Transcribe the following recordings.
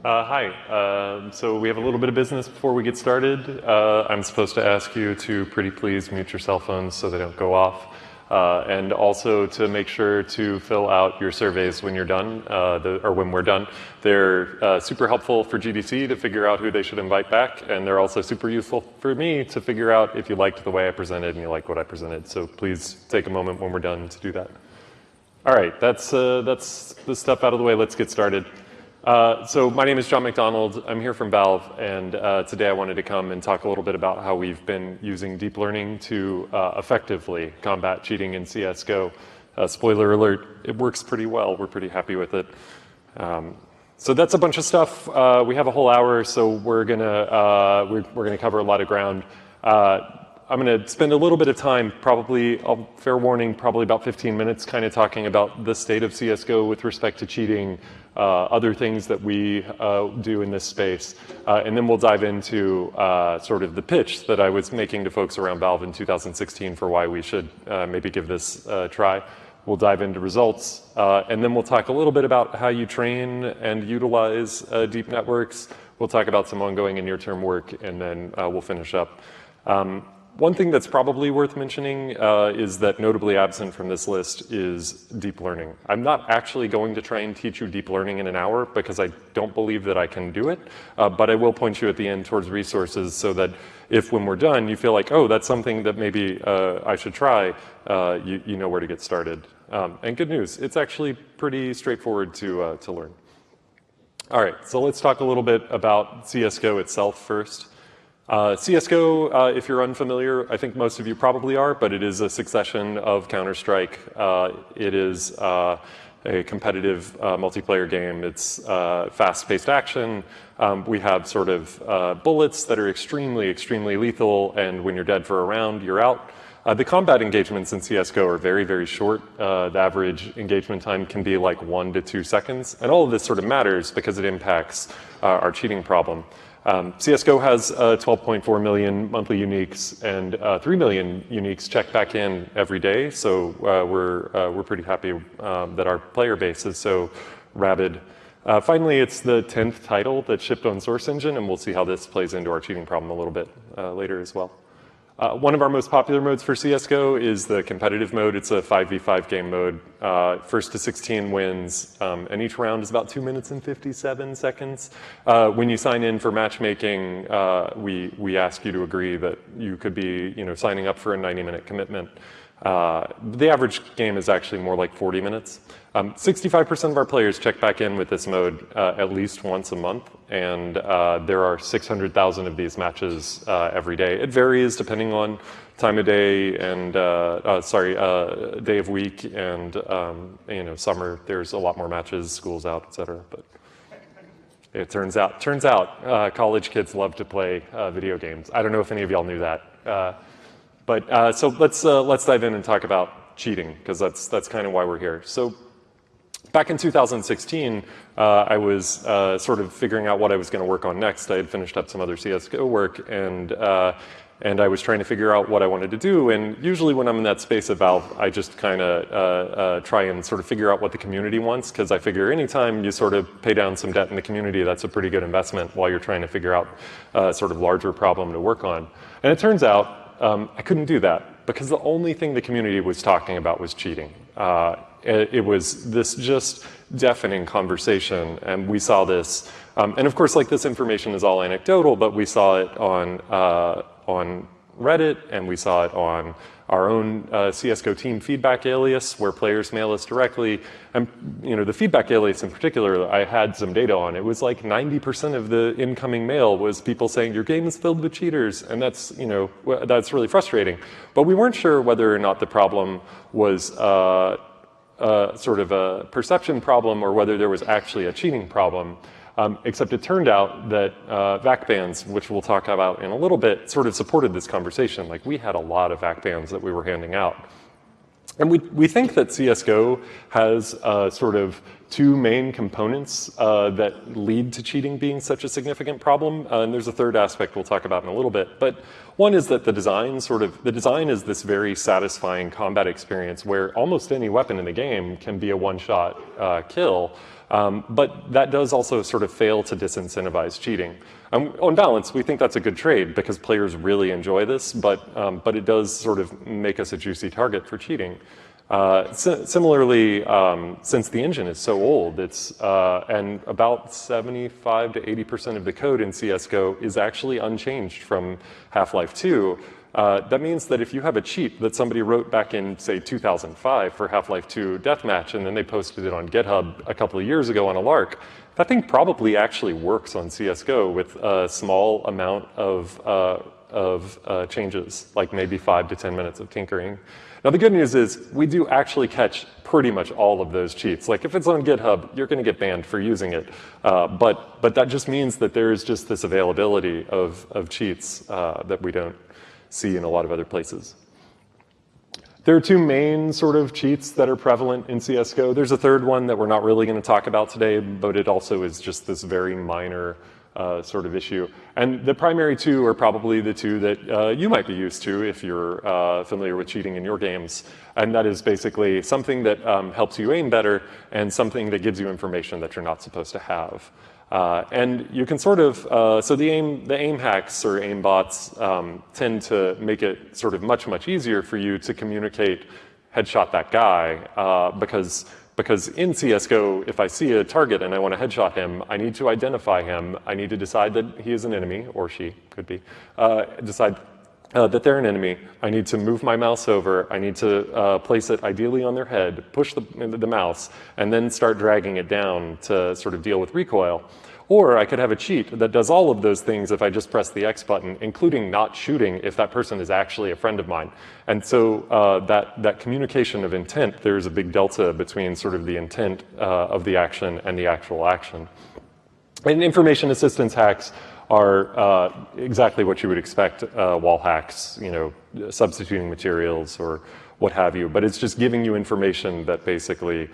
Hi. So we have a little bit of business before we get started. I'm supposed to ask you to pretty please mute your cell phones so they don't go off. And also to make sure to fill out your surveys when you're done, or when we're done. They're super helpful for GDC to figure out who they should invite back, and they're also super useful for me to figure out if you liked the way I presented and you like what I presented. So please take a moment when we're done to do that. All right, that's the stuff out of the way. Let's get started. So my name is John McDonald. I'm here from Valve, and today I wanted to come and talk a little bit about how we've been using deep learning to effectively combat cheating in CSGO. Spoiler alert, it works pretty well. We're pretty happy with it. So that's a bunch of stuff. We have a whole hour, so we're gonna cover a lot of ground. I'm going to spend a little bit of time, probably, fair warning, probably about 15 minutes, kind of talking about the state of CSGO with respect to cheating, other things that we do in this space. And then we'll dive into sort of the pitch that I was making to folks around Valve in 2016 for why we should maybe give this a try. We'll dive into results, and then we'll talk a little bit about how you train and utilize deep networks. We'll talk about some ongoing and near-term work, and then we'll finish up. One thing that's probably worth mentioning is that notably absent from this list is deep learning. I'm not actually going to try and teach you deep learning in an hour because I don't believe that I can do it, but I will point you at the end towards resources so that if when we're done you feel like, oh, that's something that maybe I should try, you know where to get started. And good news, it's actually pretty straightforward to learn. All right, so let's talk a little bit about CSGO itself first. CSGO, if you're unfamiliar, I think most of you probably are, but it is a succession of Counter-Strike. It is a competitive multiplayer game. It's fast-paced action. We have sort of bullets that are extremely, extremely lethal, and when you're dead for a round, you're out. The combat engagements in CSGO are very, very short. The average engagement time can be like 1 to 2 seconds, and all of this sort of matters because it impacts our cheating problem. CSGO has 12.4 million monthly uniques and 3 million uniques check back in every day. So we're pretty happy that our player base is so rabid. Finally, it's the 10th title that shipped on Source Engine, and we'll see how this plays into our cheating problem a little bit later as well. One of our most popular modes for CSGO is the competitive mode. It's a 5v5 game mode. First to 16 wins, and each round is about 2 minutes and 57 seconds. When you sign in for matchmaking, we ask you to agree that you could be, signing up for a 90-minute commitment. The average game is actually more like 40 minutes. 65% of our players check back in with this mode at least once a month, and there are 600,000 of these matches every day. It varies depending on time of day and, day of week, and summer, there's a lot more matches, school's out, etc. But it turns out college kids love to play video games. I don't know if any of y'all knew that. So let's dive in and talk about cheating, because that's kind of why we're here. So back in 2016, I was sort of figuring out what I was going to work on next. I had finished up some other CSGO work, and I was trying to figure out what I wanted to do. And usually when I'm in that space at Valve, I just kind of try and sort of figure out what the community wants, because I figure anytime you sort of pay down some debt in the community, that's a pretty good investment while you're trying to figure out a sort of larger problem to work on. And it turns out I couldn't do that, because the only thing the community was talking about was cheating. It was this just deafening conversation, and we saw this. And of course, like, this information is all anecdotal, but we saw it on Reddit, and we saw it on our own CSGO team feedback alias, where players mail us directly. And the feedback alias in particular, I had some data on. It was like 90% of the incoming mail was people saying, your game is filled with cheaters, and that's really frustrating. But we weren't sure whether or not the problem was sort of a perception problem or whether there was actually a cheating problem. Except it turned out that VAC bans, which we'll talk about in a little bit, sort of supported this conversation. Like, we had a lot of VAC bans that we were handing out. And we think that CSGO has sort of two main components that lead to cheating being such a significant problem. And there's a third aspect we'll talk about in a little bit. But one is that the design is this very satisfying combat experience where almost any weapon in the game can be a one-shot kill. But that does also sort of fail to disincentivize cheating. On balance, we think that's a good trade because players really enjoy this, but it does sort of make us a juicy target for cheating. Similarly, since the engine is so old, and about 75 to 80% of the code in CSGO is actually unchanged from Half-Life 2. That means that if you have a cheat that somebody wrote back in, say, 2005 for Half-Life 2 Deathmatch, and then they posted it on GitHub a couple of years ago on a lark, that thing probably actually works on CSGO with a small amount of changes, like maybe 5 to 10 minutes of tinkering. Now, the good news is we do actually catch pretty much all of those cheats. Like if it's on GitHub, you're going to get banned for using it. But that just means that there is just this availability of cheats that we don't see in a lot of other places. There are two main sort of cheats that are prevalent in CSGO. There's a third one that we're not really going to talk about today, but it also is just this very minor sort of issue. And the primary two are probably the two that you might be used to if you're familiar with cheating in your games. And that is basically something that helps you aim better and something that gives you information that you're not supposed to have. And you can sort of, so the aim hacks or aim bots tend to make it sort of much, much easier for you to communicate headshot that guy because in CSGO, if I see a target and I want to headshot him, I need to identify him. I need to decide that he is an enemy, or she could be, decide that they're an enemy. I need to move my mouse over. I need to place it ideally on their head, push the mouse, and then start dragging it down to sort of deal with recoil. Or I could have a cheat that does all of those things if I just press the X button, including not shooting if that person is actually a friend of mine. And so that communication of intent, there's a big delta between sort of the intent of the action and the actual action. And information assistance hacks are exactly what you would expect wall hacks, you know, substituting materials or what have you. But it's just giving you information that basically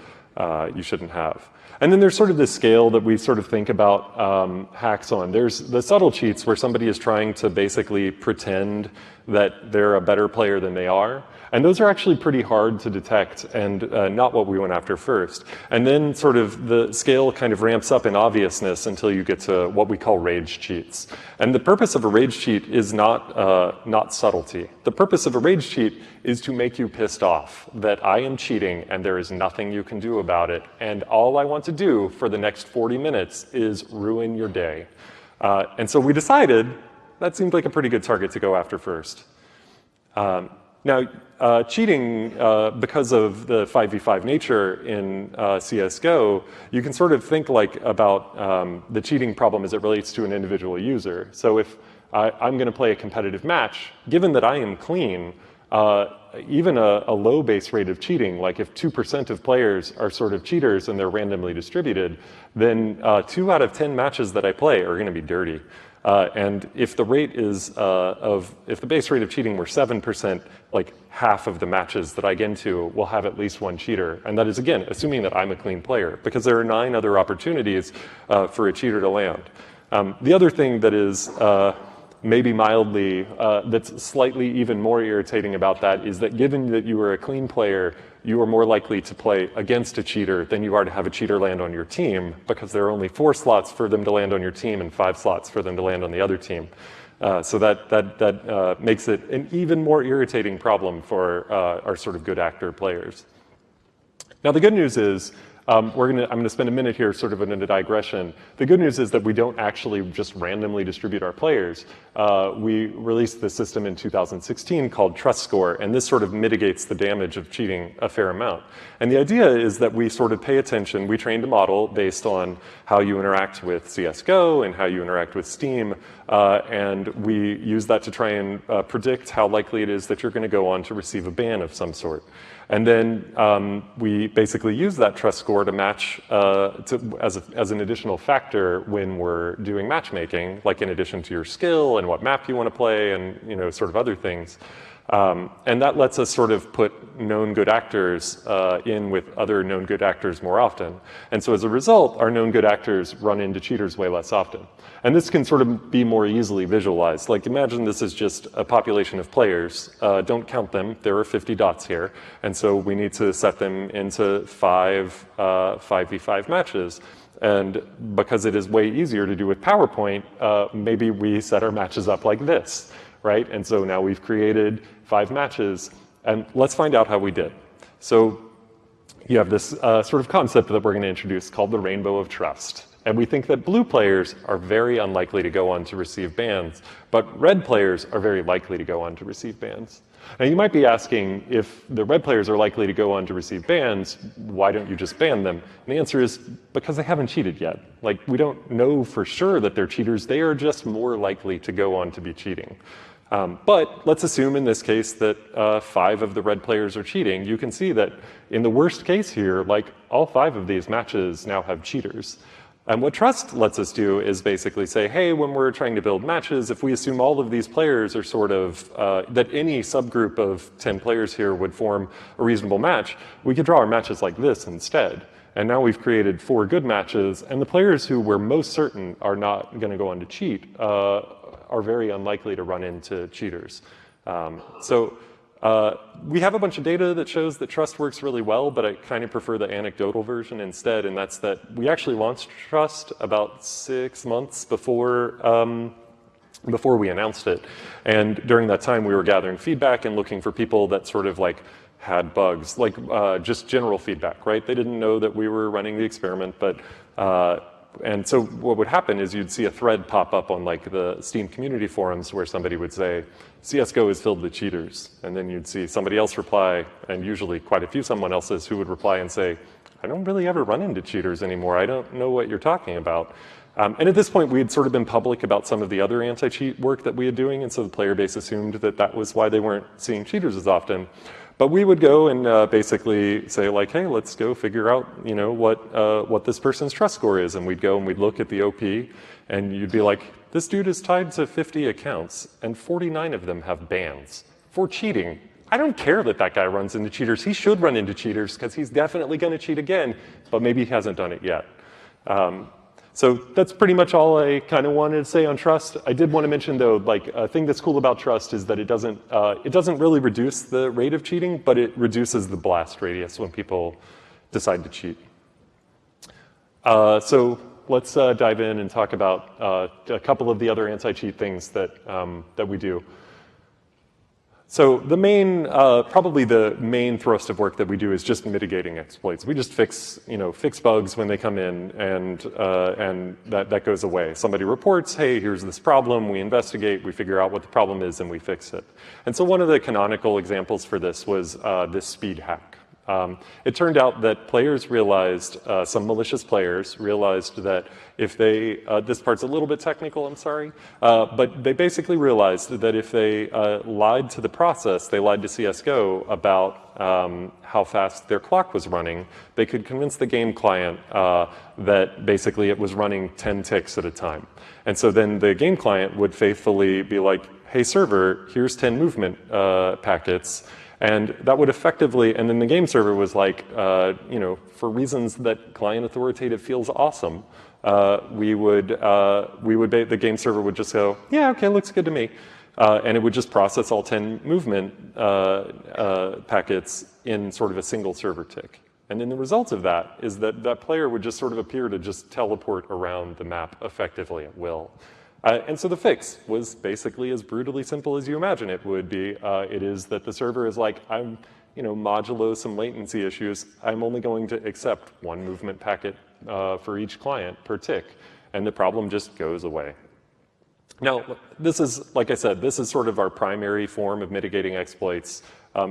you shouldn't have. And then there's sort of this scale that we sort of think about hacks on. There's the subtle cheats where somebody is trying to basically pretend that they're a better player than they are. And those are actually pretty hard to detect and not what we went after first. And then sort of the scale kind of ramps up in obviousness until you get to what we call rage cheats. And the purpose of a rage cheat is not subtlety. The purpose of a rage cheat is to make you pissed off that I am cheating and there is nothing you can do about it. And all I want to do for the next 40 minutes is ruin your day. And so we decided that seemed like a pretty good target to go after first. Now, cheating, because of the 5v5 nature in CSGO, you can sort of think like about the cheating problem as it relates to an individual user. So if I'm going to play a competitive match, given that I am clean, even a low base rate of cheating, like if 2% of players are sort of cheaters and they're randomly distributed, then 2 out of 10 matches that I play are going to be dirty. And if the rate is if the base rate of cheating were 7%, like half of the matches that I get into will have at least one cheater. And that is, again, assuming that I'm a clean player, because there are 9 other opportunities for a cheater to land. The other thing that is maybe mildly, that's slightly even more irritating about that is that given that you are a clean player, you are more likely to play against a cheater than you are to have a cheater land on your team, because there are only 4 slots for them to land on your team and 5 slots for them to land on the other team. So that makes it an even more irritating problem for our sort of good actor players. Now the good news is, I'm going to spend a minute here sort of in a digression. The good news is that we don't actually just randomly distribute our players. We released this system in 2016 called Trust Score, and this sort of mitigates the damage of cheating a fair amount. And the idea is that we sort of pay attention. We trained a model based on how you interact with CSGO and how you interact with Steam, and we use that to try and predict how likely it is that you're going to go on to receive a ban of some sort. And then we basically use that trust score to match as an additional factor when we're doing matchmaking, like in addition to your skill and what map you want to play and sort of other things. And that lets us sort of put known good actors in with other known good actors more often. And so as a result, our known good actors run into cheaters way less often. And this can sort of be more easily visualized. Like imagine this is just a population of players. Don't count them. There are 50 dots here. And so we need to set them into 5v5 matches. And because it is way easier to do with PowerPoint, maybe we set our matches up like this, right? And so now we've created 5 matches, and let's find out how we did. So you have this sort of concept that we're going to introduce called the rainbow of trust. And we think that blue players are very unlikely to go on to receive bans, but red players are very likely to go on to receive bans. Now you might be asking, if the red players are likely to go on to receive bans, why don't you just ban them? And the answer is because they haven't cheated yet. Like we don't know for sure that they're cheaters, they are just more likely to go on to be cheating. But let's assume in this case that 5 of the red players are cheating. You can see that in the worst case here, like all 5 of these matches now have cheaters. And what trust lets us do is basically say, hey, when we're trying to build matches, if we assume all of these players are sort of, that any subgroup of 10 players here would form a reasonable match, we could draw our matches like this instead. And now we've created 4 good matches, and the players who we're most certain are not going to go on to cheat are very unlikely to run into cheaters. We have a bunch of data that shows that trust works really well, but I kind of prefer the anecdotal version instead, and that's that we actually launched trust about 6 months before we announced it. And during that time, we were gathering feedback and looking for people that sort of like had bugs, like just general feedback, right? They didn't know that we were running the experiment, but and so what would happen is you'd see a thread pop up on like the Steam community forums where somebody would say, CSGO is filled with cheaters. And then you'd see somebody else reply, and usually quite a few someone else's who would reply and say, I don't really ever run into cheaters anymore. I don't know what you're talking about. And at this point, we had sort of been public about some of the other anti-cheat work that we had doing, and so the player base assumed that that was why they weren't seeing cheaters as often. But we would go and basically say like, hey, let's go figure out, you know, what this person's trust score is. And we'd go and we'd look at the OP, and you'd be like, this dude is tied to 50 accounts, and 49 of them have bans for cheating. I don't care that that guy runs into cheaters. He should run into cheaters because he's definitely going to cheat again, but maybe he hasn't done it yet. So that's pretty much all I kind of wanted to say on trust. I did want to mention, though, like a thing that's cool about trust is that it doesn't really reduce the rate of cheating, but it reduces the blast radius when people decide to cheat. So let's dive in and talk about a couple of the other anti-cheat things that we do. So the main, probably the main thrust of work that we do is just mitigating exploits. We just fix bugs when they come in, and that goes away. Somebody reports, hey, here's this problem. We investigate, we figure out what the problem is, and we fix it. And so one of the canonical examples for this was this speed hack. It turned out that players realized, some malicious players realized that if they, this part's a little bit technical, I'm sorry, but they basically realized that if they lied to the process, they lied to CSGO about how fast their clock was running, they could convince the game client that basically it was running 10 ticks at a time. And so then the game client would faithfully be like, hey server, here's 10 movement packets. And that would effectively, and then the game server was like, for reasons that client authoritative feels awesome, the game server would just go, yeah, okay, looks good to me. And it would just process all 10 movement packets in sort of a single server tick. And then the result of that is that that player would just sort of appear to just teleport around the map effectively at will. And so the fix was basically as brutally simple as you imagine it would be. It is that the server is like, I'm, modulo some latency issues, I'm only going to accept 1 movement packet for each client per tick, and the problem just goes away. Now, this is, like I said, this is sort of our primary form of mitigating exploits.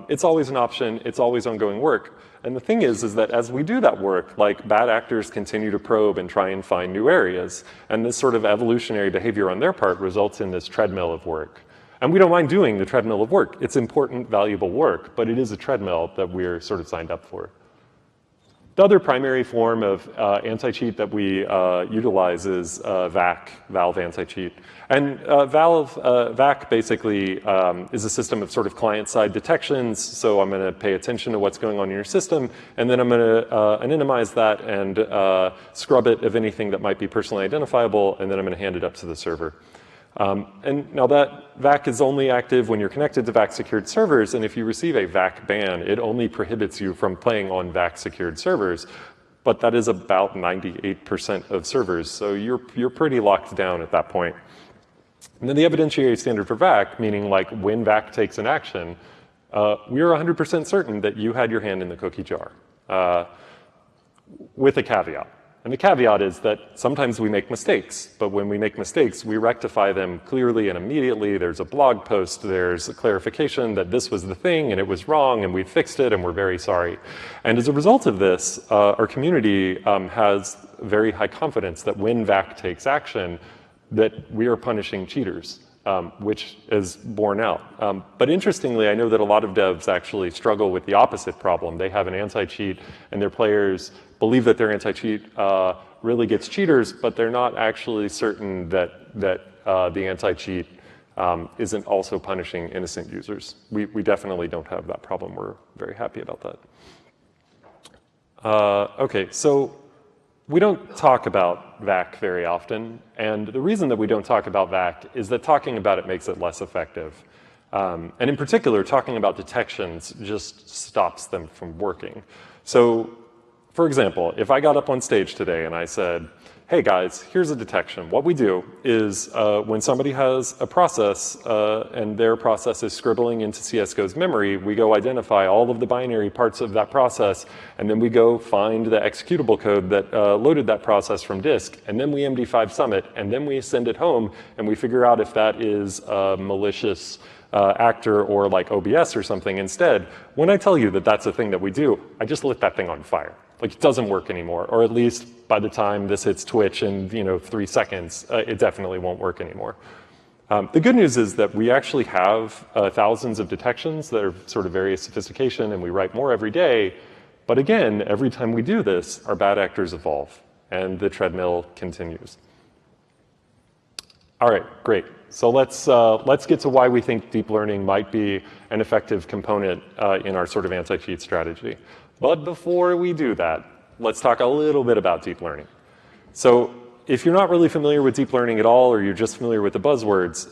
It's always an option, it's always ongoing work. And the thing is that as we do that work, like bad actors continue to probe and try and find new areas. And this sort of evolutionary behavior on their part results in this treadmill of work. And we don't mind doing the treadmill of work. It's important, valuable work, but it is a treadmill that we're sort of signed up for. The other primary form of anti-cheat that we utilize is Valve anti-cheat. And VAC basically is a system of sort of client-side detections. So I'm going to pay attention to what's going on in your system, and then I'm going to anonymize that and scrub it of anything that might be personally identifiable, and then I'm going to hand it up to the server. And now that VAC is only active when you're connected to VAC secured servers, and if you receive a VAC ban, it only prohibits you from playing on VAC secured servers, but that is about 98% of servers, so you're pretty locked down at that point. And then the evidentiary standard for VAC, meaning like when VAC takes an action, we are 100% certain that you had your hand in the cookie jar, with a caveat. And the caveat is that sometimes we make mistakes, but when we make mistakes, we rectify them clearly and immediately. There's a blog post, there's a clarification that this was the thing and it was wrong and we fixed it and we're very sorry. And as a result of this, our community has very high confidence that when VAC takes action, that we are punishing cheaters, which is borne out. But interestingly, I know that a lot of devs actually struggle with the opposite problem. They have an anti-cheat and their players believe that their anti-cheat really gets cheaters, but they're not actually certain that the anti-cheat isn't also punishing innocent users. We definitely don't have that problem. We're very happy about that. Okay, so we don't talk about VAC very often, and the reason that we don't talk about VAC is that talking about it makes it less effective. And in particular, talking about detections just stops them from working. So, for example, if I got up on stage today and I said, hey guys, here's a detection. What we do is when somebody has a process and their process is scribbling into CSGO's memory, we go identify all of the binary parts of that process, and then we go find the executable code that loaded that process from disk, and then we MD5 sum it, and then we send it home, and we figure out if that is a malicious actor or like OBS or something. Instead, when I tell you that that's a thing that we do, I just lit that thing on fire. Like, it doesn't work anymore, or at least by the time this hits Twitch in 3 seconds, it definitely won't work anymore. The good news is that we actually have thousands of detections that are sort of various sophistication, and we write more every day. But again, every time we do this, our bad actors evolve, and the treadmill continues. All right, great. So let's get to why we think deep learning might be an effective component in our sort of anti-cheat strategy. But before we do that, let's talk a little bit about deep learning. So if you're not really familiar with deep learning at all, or you're just familiar with the buzzwords,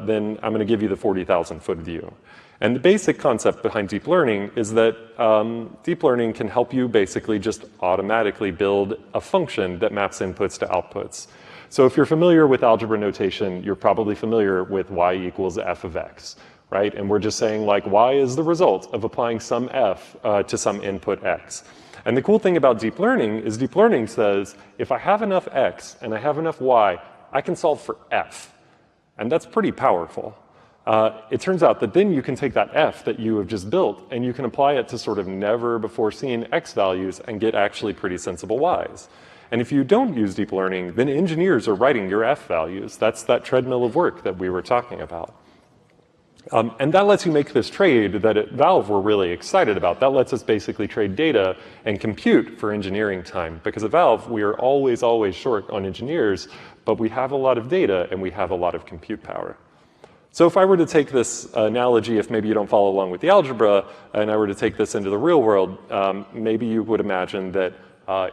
then I'm going to give you the 40,000-foot view. And the basic concept behind deep learning is that deep learning can help you basically just automatically build a function that maps inputs to outputs. So if you're familiar with algebra notation, you're probably familiar with y equals f of x. Right? And we're just saying, like, y is the result of applying some f to some input x. And the cool thing about deep learning is deep learning says, if I have enough x and I have enough y, I can solve for f. And that's pretty powerful. It turns out that then you can take that f that you have just built and you can apply it to sort of never before seen x values and get actually pretty sensible y's. And if you don't use deep learning, then engineers are writing your f values. That's that treadmill of work that we were talking about. And that lets you make this trade that at Valve we're really excited about. That lets us basically trade data and compute for engineering time. Because at Valve, we are always, always short on engineers, but we have a lot of data and we have a lot of compute power. So if I were to take this analogy, if maybe you don't follow along with the algebra, and I were to take this into the real world, maybe you would imagine that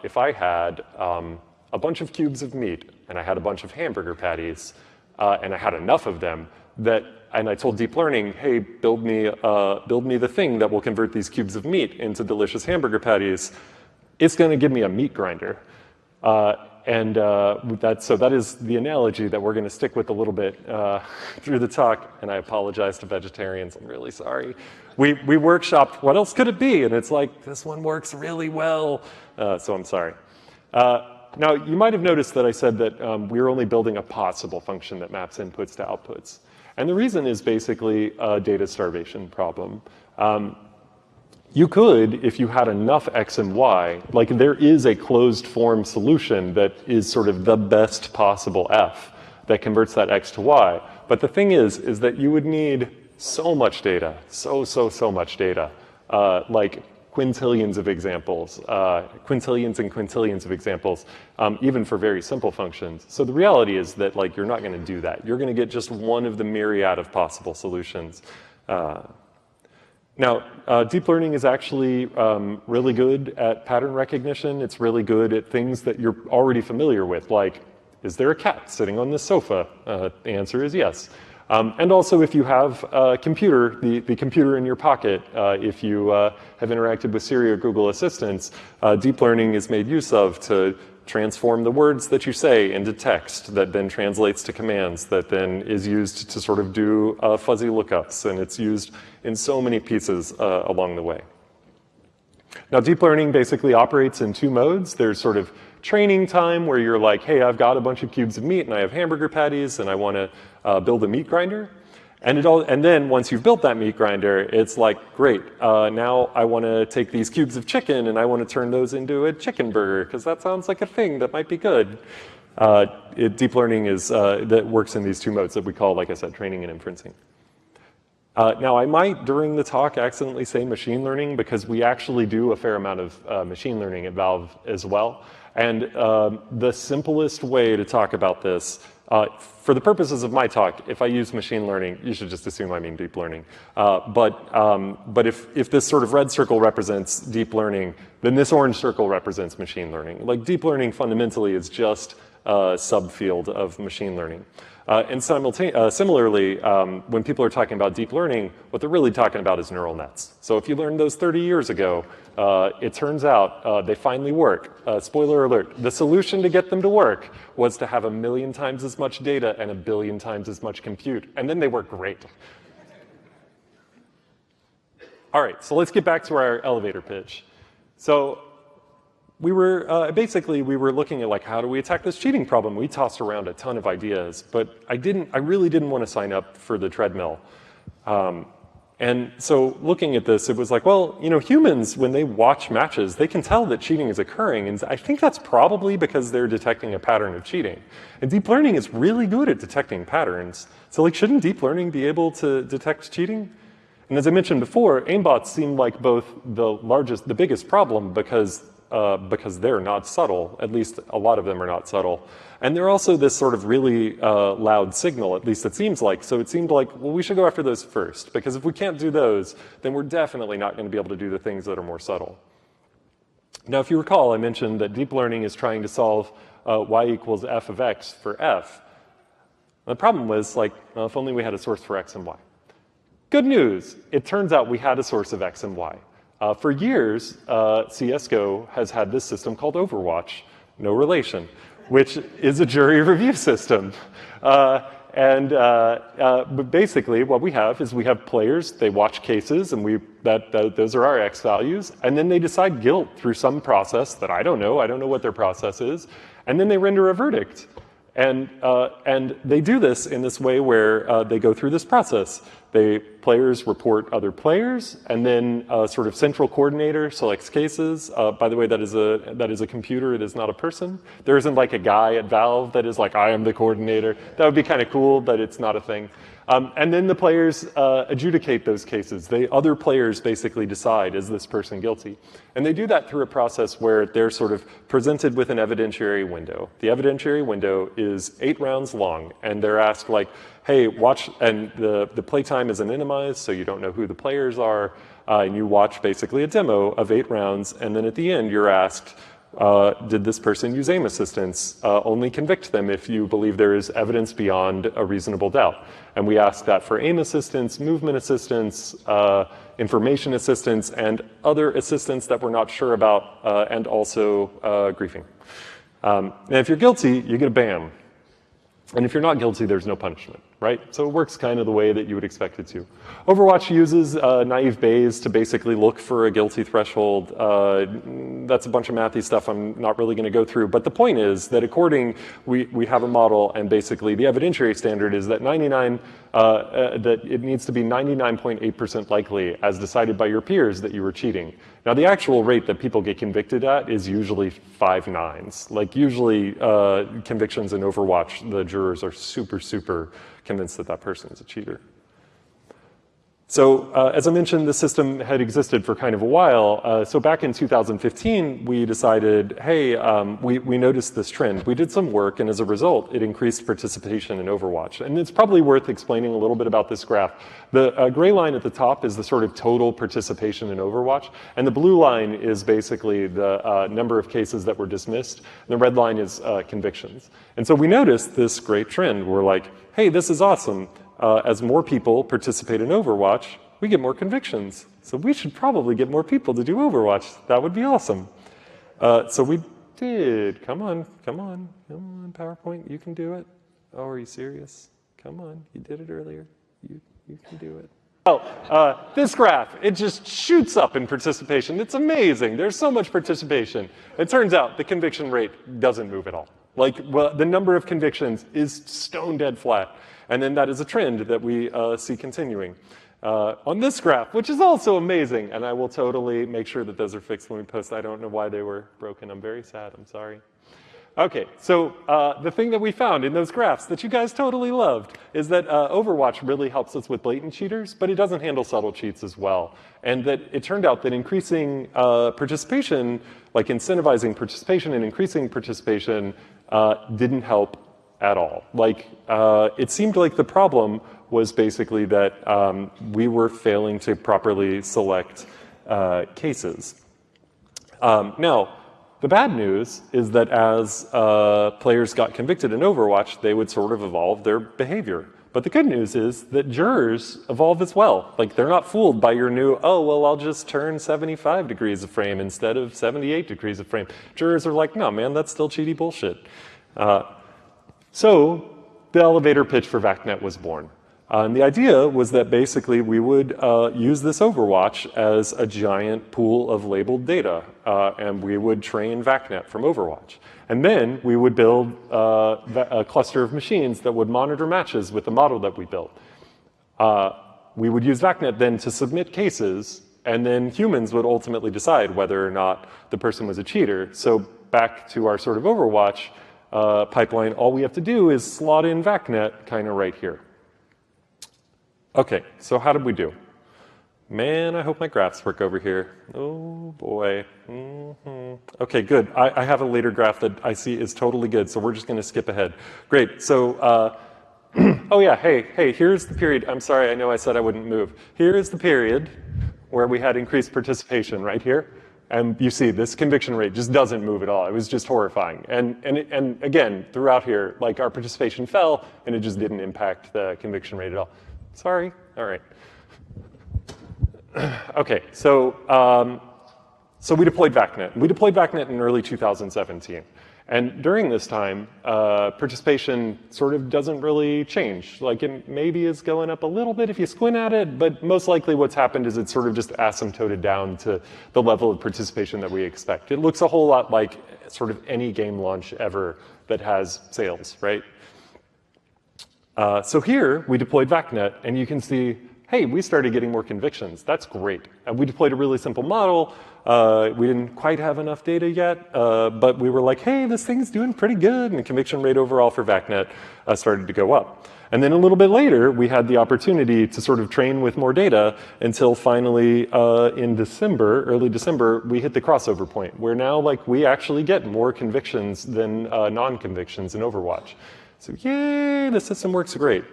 if I had a bunch of cubes of meat and I had a bunch of hamburger patties and I had enough of them, and I told deep learning, hey, build me the thing that will convert these cubes of meat into delicious hamburger patties, it's going to give me a meat grinder. So that is the analogy that we're going to stick with a little bit through the talk. And I apologize to vegetarians. I'm really sorry. We workshopped, what else could it be? And it's like, this one works really well. So I'm sorry. Now, you might have noticed that I said that we're only building a possible function that maps inputs to outputs. And the reason is basically a data starvation problem. You could, if you had enough x and y, like there is a closed form solution that is sort of the best possible f that converts that x to y. But the thing is that you would need so much data, so much data, like quintillions of examples, quintillions and quintillions of examples, even for very simple functions. So the reality is that like you're not going to do that. You're going to get just one of the myriad of possible solutions. Now, deep learning is actually really good at pattern recognition. It's really good at things that you're already familiar with, like, is there a cat sitting on this sofa? The answer is yes. And also, if you have a computer, the computer in your pocket, if you have interacted with Siri or Google Assistants, deep learning is made use of to transform the words that you say into text that then translates to commands that then is used to sort of do fuzzy lookups, and it's used in so many pieces along the way. Now, deep learning basically operates in two modes. There's sort of training time where you're like, hey, I've got a bunch of cubes of meat and I have hamburger patties and I want to build a meat grinder. And then once you've built that meat grinder, it's like, great, now I want to take these cubes of chicken and I want to turn those into a chicken burger because that sounds like a thing that might be good. Deep learning is, that works in these two modes that we call, like I said, training and inferencing. Now, I might, during the talk, accidentally say machine learning because we actually do a fair amount of machine learning at Valve as well. And the simplest way to talk about this, for the purposes of my talk, if I use machine learning, you should just assume I mean deep learning. But if this sort of red circle represents deep learning, then this orange circle represents machine learning. Like deep learning fundamentally is just a subfield of machine learning. And similarly, when people are talking about deep learning, what they're really talking about is neural nets. So if you learned those 30 years ago, it turns out they finally work. Spoiler alert, the solution to get them to work was to have 1 million times as much data and 1 billion times as much compute. And then they work great. All right, so let's get back to our elevator pitch. So we were basically looking at like, how do we attack this cheating problem? We tossed around a ton of ideas, but I really didn't want to sign up for the treadmill. And so looking at this, it was like, well, you know, humans, when they watch matches, they can tell that cheating is occurring. And I think that's probably because they're detecting a pattern of cheating. And deep learning is really good at detecting patterns. So like, shouldn't deep learning be able to detect cheating? And as I mentioned before, aimbots seem like both the biggest problem because they're not subtle. At least a lot of them are not subtle. And they're also this sort of really loud signal, at least it seems like. So it seemed like, well, we should go after those first. Because if we can't do those, then we're definitely not going to be able to do the things that are more subtle. Now, if you recall, I mentioned that deep learning is trying to solve y equals f of x for f. And the problem was, like, well, if only we had a source for x and y. Good news. It turns out we had a source of x and y. For years, CSGO has had this system called Overwatch, no relation, which is a jury review system. But basically, what we have is we have players, they watch cases, and those are our X values, and then they decide guilt through some process that I don't know what their process is, and then they render a verdict. And they do this in this way where they go through this process. Players report other players, and then a sort of central coordinator selects cases. By the way, that is a computer. It is not a person. There isn't like a guy at Valve that is like, I am the coordinator. That would be kind of cool, but it's not a thing. And then the players adjudicate those cases. Other players basically decide, is this person guilty? And they do that through a process where they're sort of presented with an evidentiary window. The evidentiary window is 8 rounds long, and they're asked like, hey, watch, and the playtime is anonymized, so you don't know who the players are, and you watch basically a demo of 8 rounds, and then at the end you're asked, did this person use aim assistance? Only convict them if you believe there is evidence beyond a reasonable doubt. And we ask that for aim assistance, movement assistance, information assistance, and other assistance that we're not sure about, and also griefing. And if you're guilty, you get a BAM. And if you're not guilty, there's no punishment, right? So it works kind of the way that you would expect it to. Overwatch uses naive Bayes to basically look for a guilty threshold. That's a bunch of mathy stuff I'm not really going to go through. But the point is that we have a model, and basically the evidentiary standard is that that it needs to be 99.8% likely, as decided by your peers, that you were cheating. Now, the actual rate that people get convicted at is usually 5 nines. Like usually convictions in Overwatch, the jurors are super, super convinced that that person is a cheater. So as I mentioned, the system had existed for kind of a while. So back in 2015, we decided, hey, we noticed this trend. We did some work, and as a result, it increased participation in Overwatch. And it's probably worth explaining a little bit about this graph. The gray line at the top is the sort of total participation in Overwatch, and the blue line is basically the number of cases that were dismissed, and the red line is convictions. And so we noticed this great trend. We're like, hey, this is awesome. As more people participate in Overwatch, we get more convictions. So we should probably get more people to do Overwatch. That would be awesome. So we did. Come on, PowerPoint, you can do it. Oh, are you serious? Come on, you did it earlier. You can do it. Oh, this graph, it just shoots up in participation. It's amazing. There's so much participation. It turns out the conviction rate doesn't move at all. Like, well, the number of convictions is stone dead flat. And then that is a trend that we see continuing. On this graph, which is also amazing, and I will totally make sure that those are fixed when we post. I don't know why they were broken. I'm very sad. I'm sorry. Okay, so the thing that we found in those graphs that you guys totally loved is that Overwatch really helps us with blatant cheaters, but it doesn't handle subtle cheats as well. And that it turned out that increasing participation, like incentivizing participation and increasing participation, didn't help at all. Like, it seemed like the problem was basically that we were failing to properly select cases. Now, the bad news is that as players got convicted in Overwatch, they would sort of evolve their behavior. But the good news is that jurors evolve as well. Like, they're not fooled by your new, oh, well, I'll just turn 75 degrees of frame instead of 78 degrees of frame. Jurors are like, no, man, that's still cheaty bullshit. So the elevator pitch for VACnet was born. And the idea was that basically we would use this Overwatch as a giant pool of labeled data, and we would train VACnet from Overwatch. And then we would build a cluster of machines that would monitor matches with the model that we built. We would use VACnet then to submit cases, and then humans would ultimately decide whether or not the person was a cheater. So back to our sort of Overwatch pipeline, all we have to do is slot in VACnet kind of right here. Okay, so how did we do? Man, I hope my graphs work over here. Oh boy. Okay, good. I have a later graph that I see is totally good, so we're just going to skip ahead. Great. So, oh yeah, hey, here's the period. I'm sorry, I know I said I wouldn't move. Here is the period where we had increased participation right here. And you see, this conviction rate just doesn't move at all. It was just horrifying. And again, throughout here, like our participation fell, and it just didn't impact the conviction rate at all. Sorry. All right. Okay, so we deployed VACnet. We deployed VACnet in early 2017. And during this time, participation sort of doesn't really change. Like, it maybe is going up a little bit if you squint at it, but most likely what's happened is it's sort of just asymptoted down to the level of participation that we expect. It looks a whole lot like sort of any game launch ever that has sales, right? So here, we deployed VACnet, and you can see, hey, we started getting more convictions. That's great. And we deployed a really simple model. We didn't quite have enough data yet, but we were like, hey, this thing's doing pretty good, and the conviction rate overall for VACnet started to go up. And then a little bit later, we had the opportunity to sort of train with more data until finally in December, early December, we hit the crossover point, where now like we actually get more convictions than non-convictions in Overwatch. So yay, the system works great.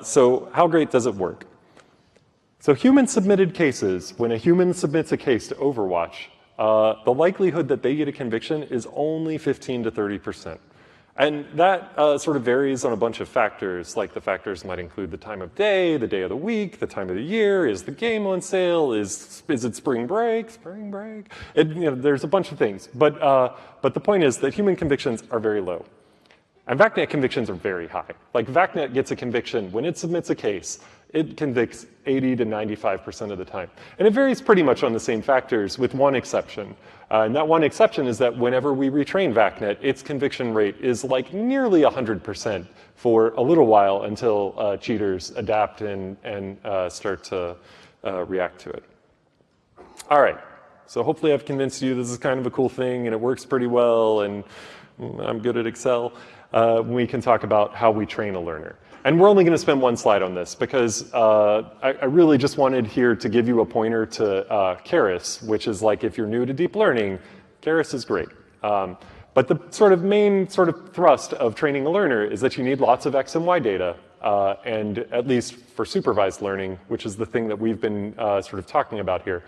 So how great does it work? So human-submitted cases, when a human submits a case to Overwatch, the likelihood that they get a conviction is only 15 to 30%. And that sort of varies on a bunch of factors, like the factors might include the time of day of the week, the time of the year, is the game on sale, is it spring break? There's a bunch of things. But the point is that human convictions are very low. And VACnet convictions are very high. Like VACnet gets a conviction when it submits a case, it convicts 80 to 95% of the time. And it varies pretty much on the same factors with one exception. And that one exception is that whenever we retrain VACnet, its conviction rate is like nearly 100% for a little while until cheaters adapt and start to react to it. All right, so hopefully I've convinced you this is kind of a cool thing and it works pretty well and I'm good at Excel. We can talk about how we train a learner. And we're only going to spend one slide on this because I really just wanted here to give you a pointer to Keras, which is like if you're new to deep learning, Keras is great. But the sort of main sort of thrust of training a learner is that you need lots of X and Y data. And at least for supervised learning, which is the thing that we've been sort of talking about here,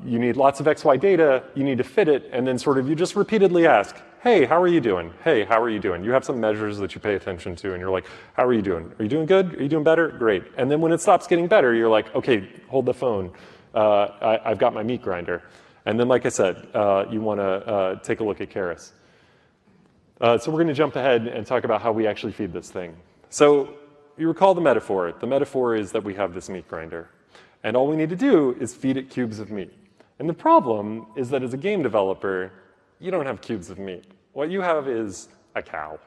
you need lots of XY data, you need to fit it, and then sort of you just repeatedly ask, hey, how are you doing? Hey, how are you doing? You have some measures that you pay attention to, and you're like, how are you doing? Are you doing good? Are you doing better? Great. And then when it stops getting better, you're like, okay, hold the phone. I've got my meat grinder. And then, like I said, you want to take a look at Keras. So we're going to jump ahead and talk about how we actually feed this thing. So you recall the metaphor. The metaphor is that we have this meat grinder. And all we need to do is feed it cubes of meat. And the problem is that as a game developer, you don't have cubes of meat. What you have is a cow.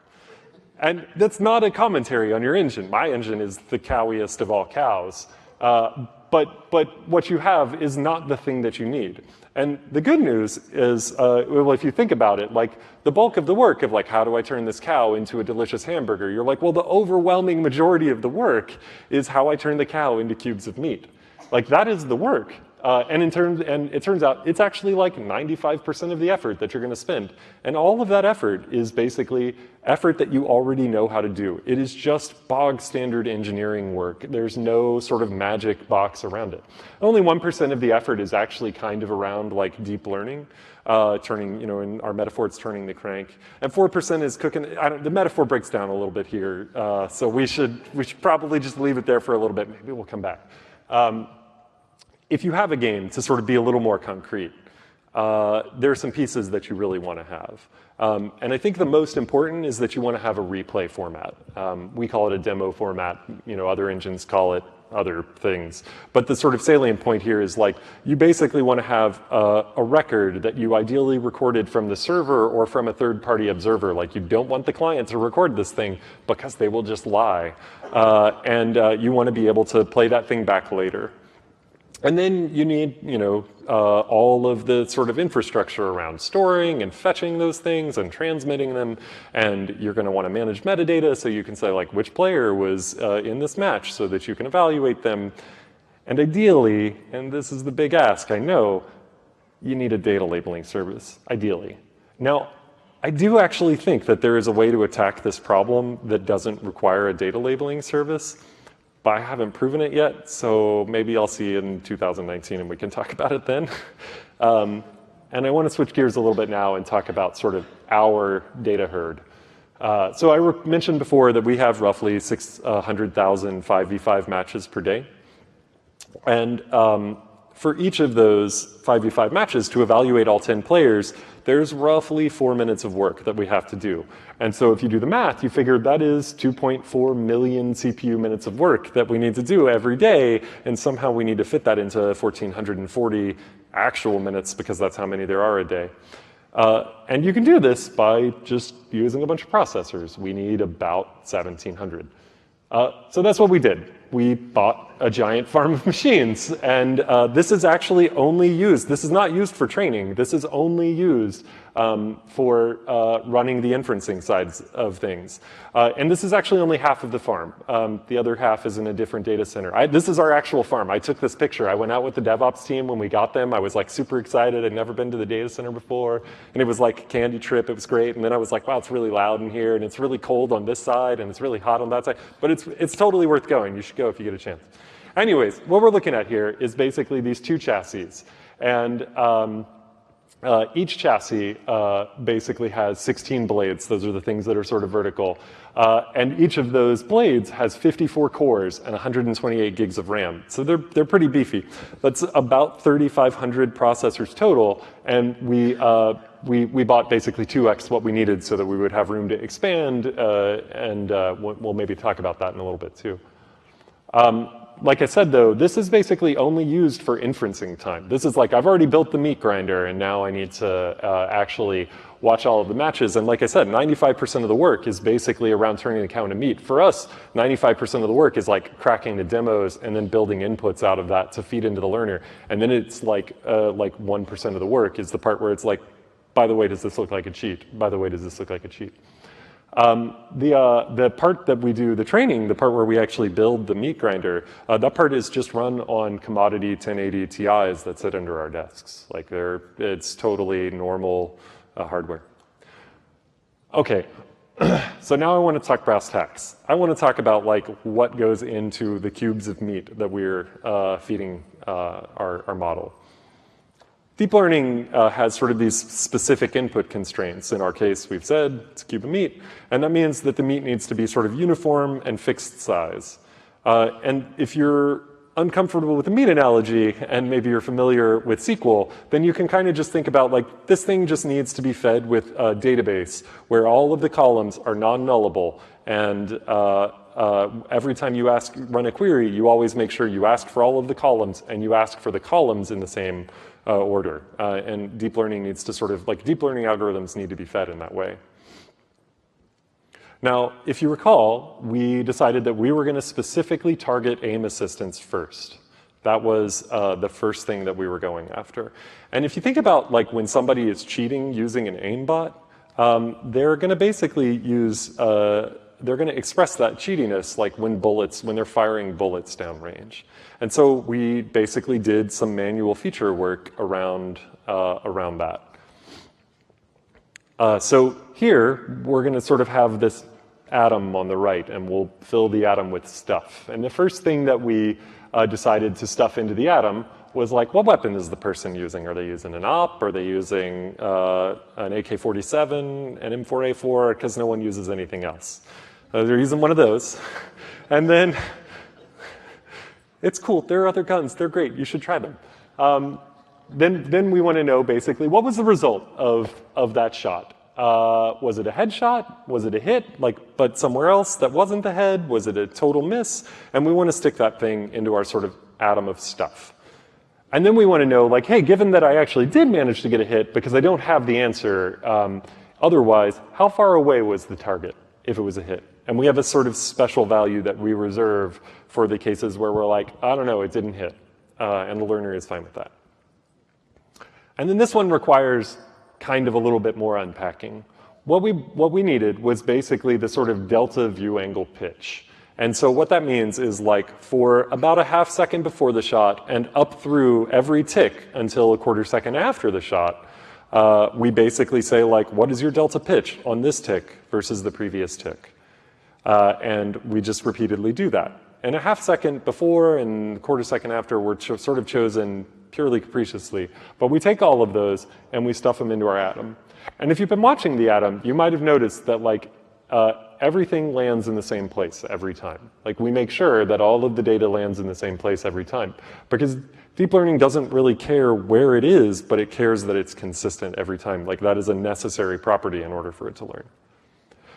And that's not a commentary on your engine. My engine is the cowiest of all cows. But what you have is not the thing that you need. And the good news is, well, if you think about it, like the bulk of the work of like, how do I turn this cow into a delicious hamburger? You're like, well, the overwhelming majority of the work is how I turn the cow into cubes of meat. Like that is the work. And it turns out it's actually like 95% of the effort that you're going to spend. And all of that effort is basically effort that you already know how to do. It is just bog standard engineering work. There's no sort of magic box around it. Only 1% of the effort is actually kind of around like deep learning, turning, you know, in our metaphor, it's turning the crank. And 4% is cooking. The metaphor breaks down a little bit here. So we should probably just leave it there for a little bit. Maybe we'll come back. If you have a game, to sort of be a little more concrete, there are some pieces that you really want to have. And I think the most important is that you want to have a replay format. We call it a demo format. You know, other engines call it other things. But the sort of salient point here is like, you basically want to have a record that you ideally recorded from the server or from a third-party observer. Like, you don't want the client to record this thing because they will just lie. And you want to be able to play that thing back later. And then you need, you know, all of the sort of infrastructure around storing and fetching those things and transmitting them. And you're going to want to manage metadata so you can say, like, which player was in this match so that you can evaluate them. And ideally, and this is the big ask, I know, you need a data labeling service, ideally. Now, I do actually think that there is a way to attack this problem that doesn't require a data labeling service. I haven't proven it yet, so maybe I'll see it in 2019 and we can talk about it then. And I want to switch gears a little bit now and talk about sort of our data herd. So I mentioned before that we have roughly 600,000 5v5 matches per day. And for each of those 5v5 matches, to evaluate all 10 players, there's roughly 4 minutes of work that we have to do. And so if you do the math, you figure that is 2.4 million CPU minutes of work that we need to do every day, and somehow we need to fit that into 1,440 actual minutes because that's how many there are a day. And you can do this by just using a bunch of processors. We need about 1,700. So that's what we did. We bought a giant farm of machines, and this is actually only used. This is not used for training. This is only used for running the inferencing sides of things. And this is actually only half of the farm. The other half is in a different data center. This is our actual farm. I took this picture. I went out with the DevOps team when we got them. I was like super excited. I'd never been to the data center before. And it was like a candy trip. It was great. And then I was like, wow, it's really loud in here. And it's really cold on this side. And it's really hot on that side. But it's totally worth going. You should go if you get a chance. Anyways, what we're looking at here is basically these two chassis. And each chassis basically has 16 blades. Those are the things that are sort of vertical. And each of those blades has 54 cores and 128 gigs of RAM. So they're pretty beefy. That's about 3,500 processors total. And we bought basically 2x what we needed so that we would have room to expand. And we'll maybe talk about that in a little bit too. Like I said, though, this is basically only used for inferencing time. This is like, I've already built the meat grinder, and now I need to actually watch all of the matches. And like I said, 95% of the work is basically around turning the cow into meat. For us, 95% of the work is like cracking the demos and then building inputs out of that to feed into the learner. And then it's like 1% of the work is the part where it's like, by the way, does this look like a cheat? By the way, does this look like a cheat? The part that we do the training, the part where we actually build the meat grinder, that part is just run on commodity 1080 Ti's that sit under our desks. Like it's totally normal hardware. Okay, so now I want to talk brass tacks. I want to talk about like what goes into the cubes of meat that we're feeding our model. Deep learning has sort of these specific input constraints. In our case, we've said it's a cube of meat, and that means that the meat needs to be sort of uniform and fixed size. And if you're uncomfortable with the meat analogy, and maybe you're familiar with SQL, then you can kind of just think about like, this thing just needs to be fed with a database where all of the columns are non-nullable, and every time you run a query, you always make sure you ask for all of the columns, and you ask for the columns in the same order. And deep learning needs to sort of, like deep learning algorithms need to be fed in that way. Now, if you recall, we decided that we were going to specifically target aim assistance first. That was the first thing that we were going after. And if you think about like when somebody is cheating using an aimbot, they're going to basically use, they're going to express that cheatiness like when they're firing bullets downrange. And so we basically did some manual feature work around that. So here, we're going to sort of have this atom on the right, and we'll fill the atom with stuff. And the first thing that we decided to stuff into the atom was like, what weapon is the person using? Are they using an op? Are they using an AK-47, an M4A4? Because no one uses anything else. They're using one of those. And then, it's cool. There are other guns. They're great. You should try them. Then we want to know, basically, what was the result of that shot? Was it a headshot? Was it a hit, like, but somewhere else that wasn't the head? Was it a total miss? And we want to stick that thing into our sort of atom of stuff. And then we want to know, like, hey, given that I actually did manage to get a hit, because I don't have the answer otherwise, how far away was the target if it was a hit? And we have a sort of special value that we reserve for the cases where we're like, I don't know, it didn't hit. And the learner is fine with that. And then this one requires kind of a little bit more unpacking. What we needed was basically the sort of delta view angle pitch. And so what that means is like for about a half second before the shot and up through every tick until a quarter second after the shot, we basically say like, what is your delta pitch on this tick versus the previous tick? And we just repeatedly do that. And a half second before and a quarter second after were sort of chosen purely capriciously. But we take all of those and we stuff them into our atom. And if you've been watching the atom, you might have noticed that like everything lands in the same place every time. Like we make sure that all of the data lands in the same place every time. Because deep learning doesn't really care where it is, but it cares that it's consistent every time. Like that is a necessary property in order for it to learn.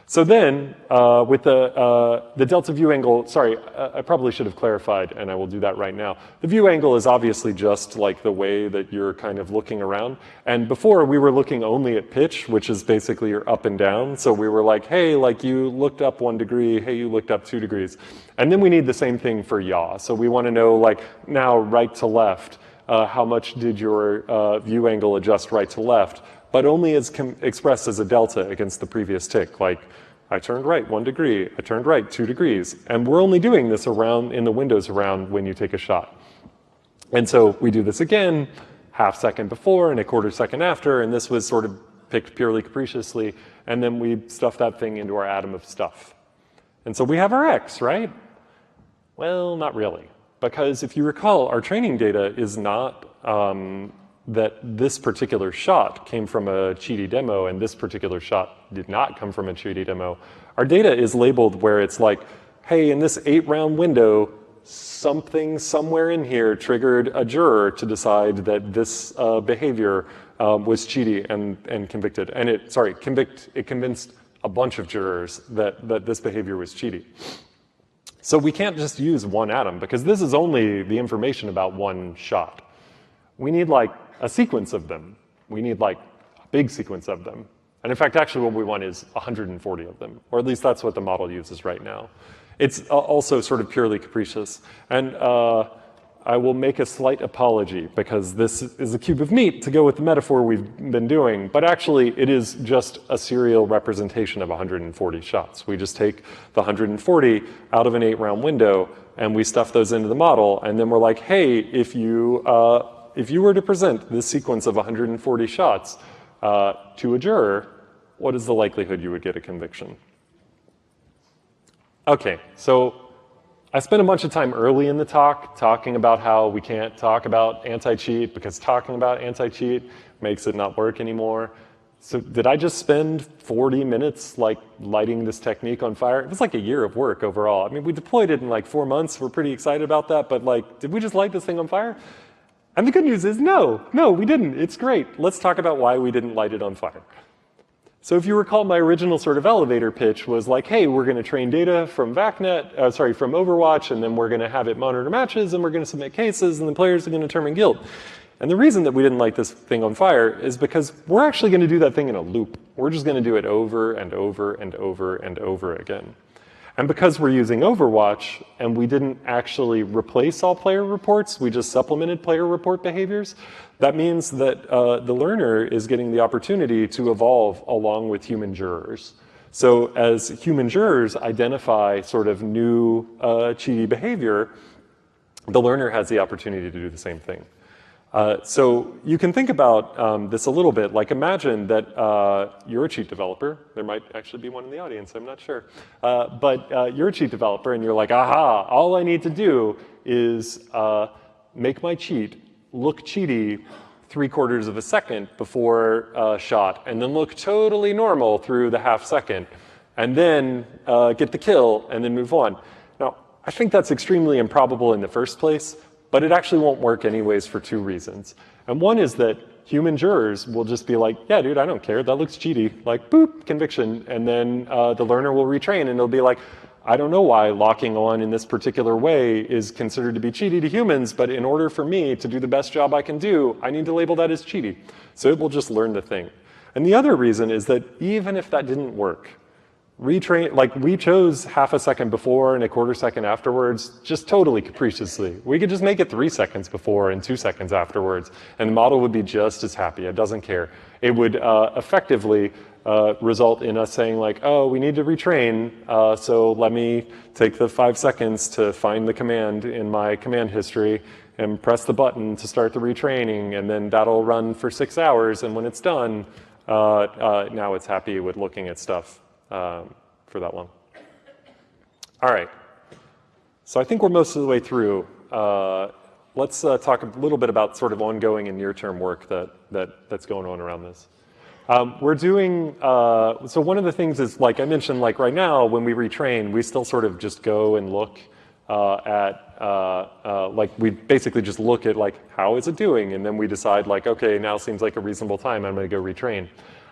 So then, with the delta view angle, sorry, I probably should have clarified, and I will do that right now. The view angle is obviously just like the way that you're kind of looking around. And before, we were looking only at pitch, which is basically your up and down. So we were like, hey, like you looked up 1 degree, hey, you looked up 2 degrees. And then we need the same thing for yaw. So we want to know, like, now right to left, how much did your view angle adjust right to left? But only as expressed as a delta against the previous tick. Like, I turned right 1 degree, I turned right 2 degrees. And we're only doing this around in the windows around when you take a shot. And so we do this again, half second before and a quarter second after, and this was sort of picked purely capriciously, and then we stuff that thing into our atom of stuff. And so we have our X, right? Well, not really. Because if you recall, our training data is not that this particular shot came from a cheaty demo and this particular shot did not come from a cheaty demo. Our data is labeled where it's like, hey, in this 8-round window, something somewhere in here triggered a juror to decide that this behavior was cheaty and convicted. And it convinced a bunch of jurors that this behavior was cheaty. So we can't just use one atom because this is only the information about one shot. We need like a sequence of them. We need like a big sequence of them. And in fact, actually what we want is 140 of them, or at least that's what the model uses right now. It's also sort of purely capricious. And I will make a slight apology because this is a cube of meat to go with the metaphor we've been doing, but actually it is just a serial representation of 140 shots. We just take the 140 out of an 8-round window and we stuff those into the model, and then we're like, hey, if you were to present this sequence of 140 shots to a juror, what is the likelihood you would get a conviction? Okay, so I spent a bunch of time early in the talk talking about how we can't talk about anti-cheat because talking about anti-cheat makes it not work anymore. So did I just spend 40 minutes like lighting this technique on fire? It was like a year of work overall. I mean, we deployed it in like 4 months. We're pretty excited about that, but like, did we just light this thing on fire? And the good news is no, we didn't. It's great. Let's talk about why we didn't light it on fire. So if you recall, my original sort of elevator pitch was like, hey, we're going to train data from VACnet, from Overwatch, and then we're going to have it monitor matches, and we're going to submit cases, and the players are going to determine guilt. And the reason that we didn't light this thing on fire is because we're actually going to do that thing in a loop. We're just going to do it over and over and over and over again. And because we're using Overwatch, and we didn't actually replace all player reports, we just supplemented player report behaviors, that means that the learner is getting the opportunity to evolve along with human jurors. So as human jurors identify sort of new cheaty behavior, the learner has the opportunity to do the same thing. So you can think about this a little bit, like imagine that you're a cheat developer. There might actually be one in the audience, I'm not sure. But you're a cheat developer and you're like, aha, all I need to do is make my cheat look cheaty 3/4 of a second before a shot, and then look totally normal through the half second, and then get the kill, and then move on. Now, I think that's extremely improbable in the first place, but it actually won't work anyways for 2 reasons. And one is that human jurors will just be like, yeah, dude, I don't care, that looks cheaty, like, boop, conviction, and then the learner will retrain, and it'll be like, I don't know why locking on in this particular way is considered to be cheaty to humans, but in order for me to do the best job I can do, I need to label that as cheaty. So it will just learn the thing. And the other reason is that even if that didn't work, retrain, like we chose half a second before and a 1/4 second afterwards, just totally capriciously. We could just make it 3 seconds before and 2 seconds afterwards, and the model would be just as happy. It doesn't care. It would effectively result in us saying like, oh, we need to retrain, so let me take the 5 seconds to find the command in my command history and press the button to start the retraining, and then that'll run for 6 hours, and when it's done, now it's happy with looking at stuff for that long. All right, so I think we're most of the way through. Let's talk a little bit about sort of ongoing and near-term work that's going on around this. We're doing, so one of the things is, like I mentioned, like right now, when we retrain, we still sort of just go and look like we basically just look at like, how is it doing? And then we decide like, okay, now seems like a reasonable time, I'm gonna go retrain.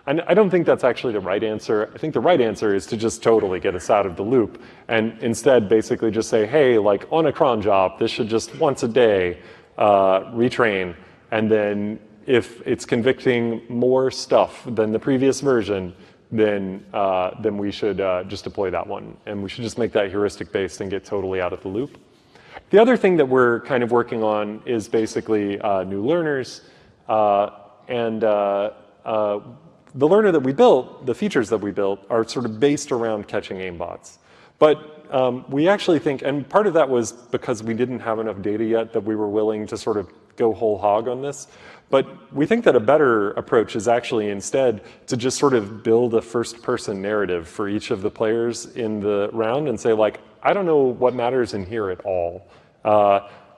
And I don't think that's actually the right answer. I think the right answer is to just totally get us out of the loop and instead basically just say, hey, like on a cron job, this should just once a day retrain, and then if it's convicting more stuff than the previous version, then we should just deploy that one. And we should just make that heuristic based and get totally out of the loop. The other thing that we're kind of working on is basically new learners. The learner that we built, the features that we built, are sort of based around catching aimbots. But we actually think, and part of that was because we didn't have enough data yet that we were willing to sort of go whole hog on this. But we think that a better approach is actually instead to just sort of build a first-person narrative for each of the players in the round and say like, I don't know what matters in here at all.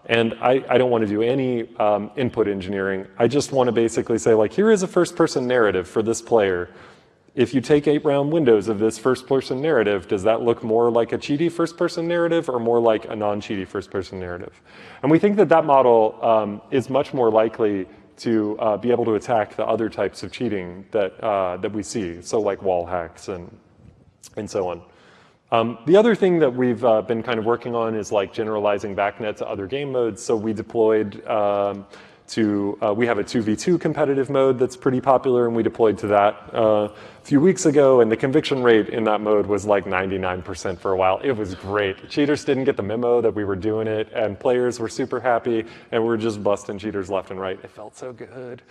And I don't want to do any input engineering. I just want to basically say like, here is a first-person narrative for this player. If you take 8-round windows of this first-person narrative, does that look more like a cheaty first-person narrative or more like a non-cheaty first-person narrative? And we think that that model is much more likely to be able to attack the other types of cheating that we see, so like wall hacks and so on. The other thing that we've been kind of working on is like generalizing VACnet to other game modes. So we deployed we have a 2v2 competitive mode that's pretty popular, and we deployed to that a few weeks ago, and the conviction rate in that mode was like 99% for a while. It was great. Cheaters didn't get the memo that we were doing it, and players were super happy, and we were just busting cheaters left and right. It felt so good.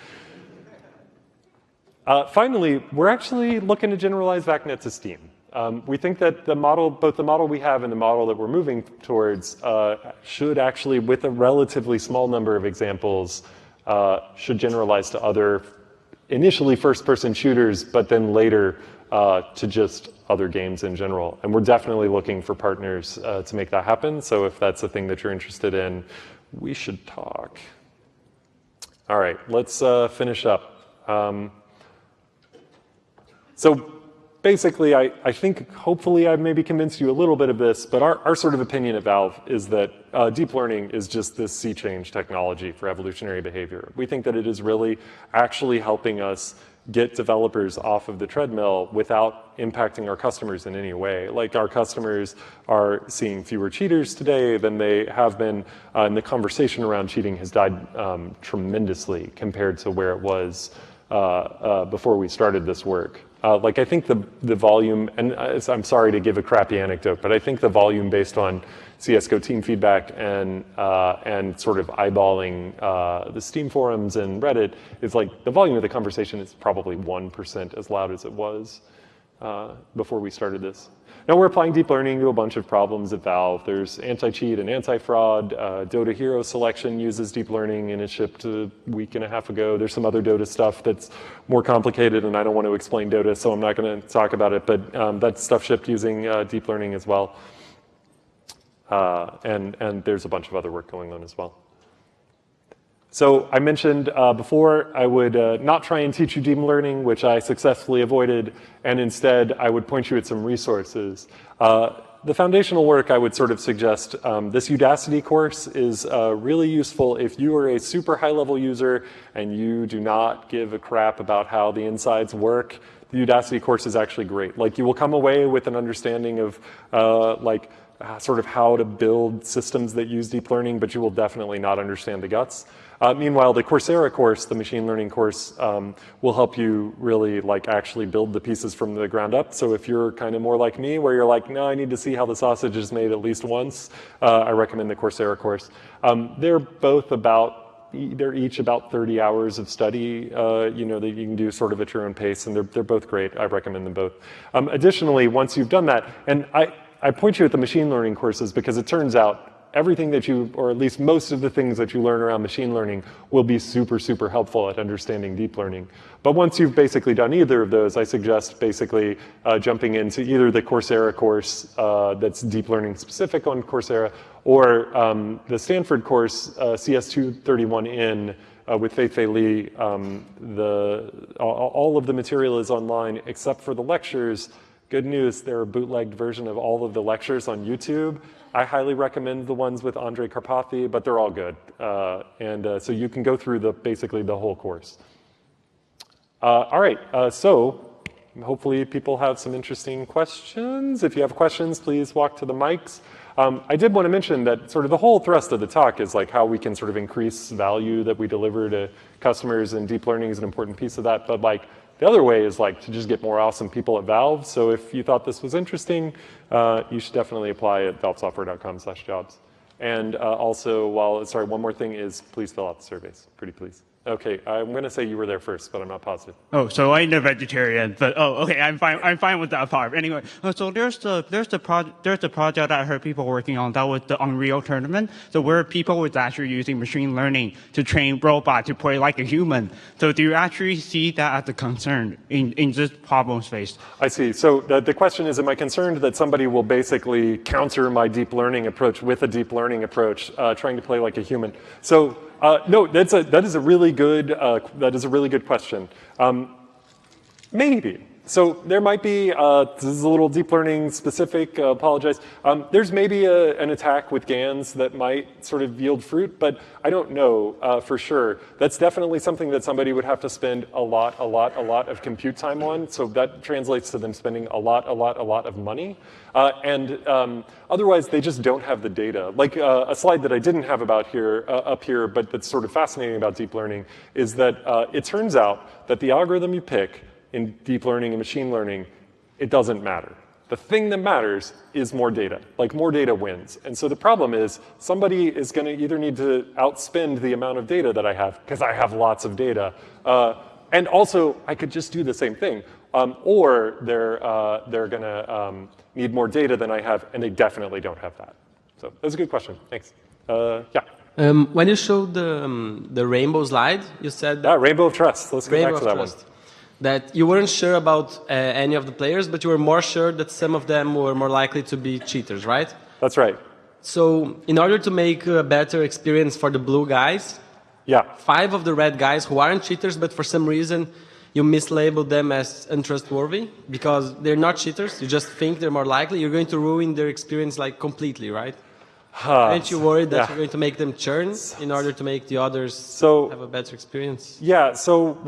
Finally, we're actually looking to generalize VACnet to Steam. We think that both the model we have and the model that we're moving towards should actually, with a relatively small number of examples, should generalize to other, initially first-person shooters, but then later to just other games in general. And we're definitely looking for partners to make that happen. So if that's a thing that you're interested in, we should talk. All right, let's finish up. So basically, I think hopefully I've maybe convinced you a little bit of this, but our sort of opinion at Valve is that deep learning is just this sea change technology for evolutionary behavior. We think that it is really actually helping us get developers off of the treadmill without impacting our customers in any way. Like, our customers are seeing fewer cheaters today than they have been, and the conversation around cheating has died tremendously compared to where it was before we started this work. Like, I think the volume, and I'm sorry to give a crappy anecdote, but I think the volume based on CSGO team feedback and sort of eyeballing the Steam forums and Reddit is like, the volume of the conversation is probably 1% as loud as it was before we started this. Now, we're applying deep learning to a bunch of problems at Valve. There's anti-cheat and anti-fraud. Dota hero selection uses deep learning, and it shipped a week and a half ago. There's some other Dota stuff that's more complicated, and I don't want to explain Dota, so I'm not going to talk about it. But that stuff shipped using deep learning as well. And there's a bunch of other work going on as well. So I mentioned before I would not try and teach you deep learning, which I successfully avoided, and instead I would point you at some resources. The foundational work, I would sort of suggest, this Udacity course is really useful if you are a super high-level user and you do not give a crap about how the insides work. The Udacity course is actually great. Like, you will come away with an understanding of sort of how to build systems that use deep learning, but you will definitely not understand the guts. Meanwhile, the Coursera course, the machine learning course, will help you really actually build the pieces from the ground up. So if you're kind of more like me, where you're like, no, I need to see how the sausage is made at least once, I recommend the Coursera course. They're each about 30 hours of study, that you can do sort of at your own pace, and they're both great. I recommend them both. Additionally, once you've done that, and I point you at the machine learning courses because it turns out everything that you, or at least most of the things that you learn around machine learning will be super, super helpful at understanding deep learning. But once you've basically done either of those, I suggest basically jumping into either the Coursera course that's deep learning specific on Coursera, or the Stanford course, CS231N, with Fei Li. All of the material is online except for the lectures. Good news, there are a bootlegged version of all of the lectures on YouTube. I highly recommend the ones with Andre Karpathy, but they're all good. So you can go through basically the whole course. All right, so hopefully people have some interesting questions. If you have questions, please walk to the mics. I did want to mention that sort of the whole thrust of the talk is like how we can sort of increase value that we deliver to customers, and deep learning is an important piece of that. But the other way is to just get more awesome people at Valve. So if you thought this was interesting, you should definitely apply at valvesoftware.com/jobs. And also, one more thing is please fill out the surveys, pretty please. Okay, I'm going to say you were there first, but I'm not positive. Oh, so I'm a vegetarian, but okay, I'm fine with that part. Anyway, so there's the project that I heard people working on. That was the Unreal Tournament. So where people was actually using machine learning to train robot to play like a human. So do you actually see that as a concern in this problem space? I see. So the question is, am I concerned that somebody will basically counter my deep learning approach with a deep learning approach, trying to play like a human? So. No, that is a really good question. Maybe. So there might be, this is a little deep learning specific, apologize. There's maybe an attack with GANs that might sort of yield fruit, but I don't know for sure. That's definitely something that somebody would have to spend a lot of compute time on. So that translates to them spending a lot of money. Otherwise, they just don't have the data. Like a slide that I didn't have about here, up here, but that's sort of fascinating about deep learning is that it turns out that the algorithm you pick in deep learning and machine learning, it doesn't matter. The thing that matters is more data. Like more data wins. And so the problem is somebody is going to either need to outspend the amount of data that I have because I have lots of data. And also I could just do the same thing. Or they're going to need more data than I have, and they definitely don't have that. So that's a good question. Thanks. Yeah. When you showed the rainbow slide, you said that Rainbow of trust. Let's go back to that one. That you weren't sure about any of the players, but you were more sure that some of them were more likely to be cheaters, right? That's right. So in order to make a better experience for the blue guys, 5 of the red guys who aren't cheaters, but for some reason you mislabeled them as untrustworthy because they're not cheaters, you just think they're more likely, you're going to ruin their experience like completely, right? Aren't you worried that you're going to make them churn in order to make the others have a better experience? Yeah, so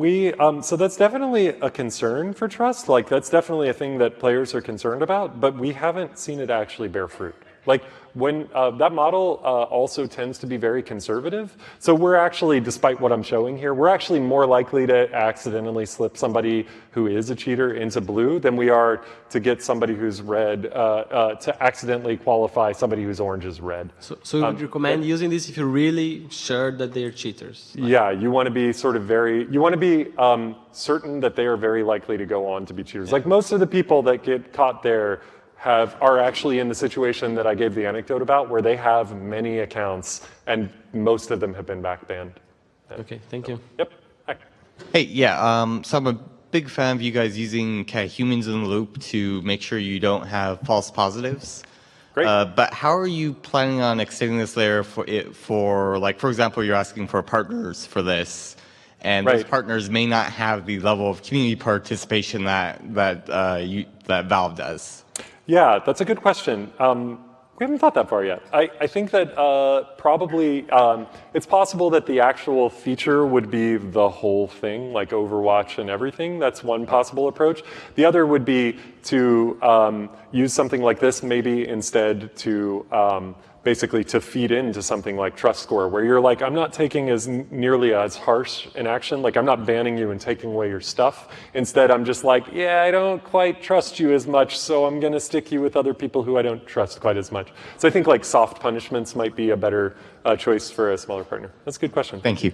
so that's definitely a concern for trust. Like that's definitely a thing that players are concerned about, but we haven't seen it actually bear fruit. Like when that model also tends to be very conservative. So we're actually, despite what I'm showing here, we're actually more likely to accidentally slip somebody who is a cheater into blue than we are to get somebody who's red, to accidentally qualify somebody who's orange as red. So you would recommend using this if you're really sure that they're cheaters? Like yeah, you want to be sort of you want to be certain that they are very likely to go on to be cheaters. Like most of the people that get caught there are actually in the situation that I gave the anecdote about, where they have many accounts, and most of them have been backbanned. Okay, thank you. Yep. Hi. Hey, yeah, so I'm a big fan of you guys using kind of humans in the loop to make sure you don't have false positives. Great. But how are you planning on extending this layer for like, for example, you're asking for partners for this, and those partners may not have the level of community participation that Valve does. Yeah, that's a good question. We haven't thought that far yet. I think that probably it's possible that the actual feature would be the whole thing, like Overwatch and everything. That's one possible approach. The other would be to use something like this, maybe instead to basically to feed into something like trust score, where you're like, I'm not taking nearly as harsh an action, like I'm not banning you and taking away your stuff. Instead, I'm just like, yeah, I don't quite trust you as much, so I'm gonna stick you with other people who I don't trust quite as much. So I think like soft punishments might be a better choice for a smaller partner. That's a good question. Thank you.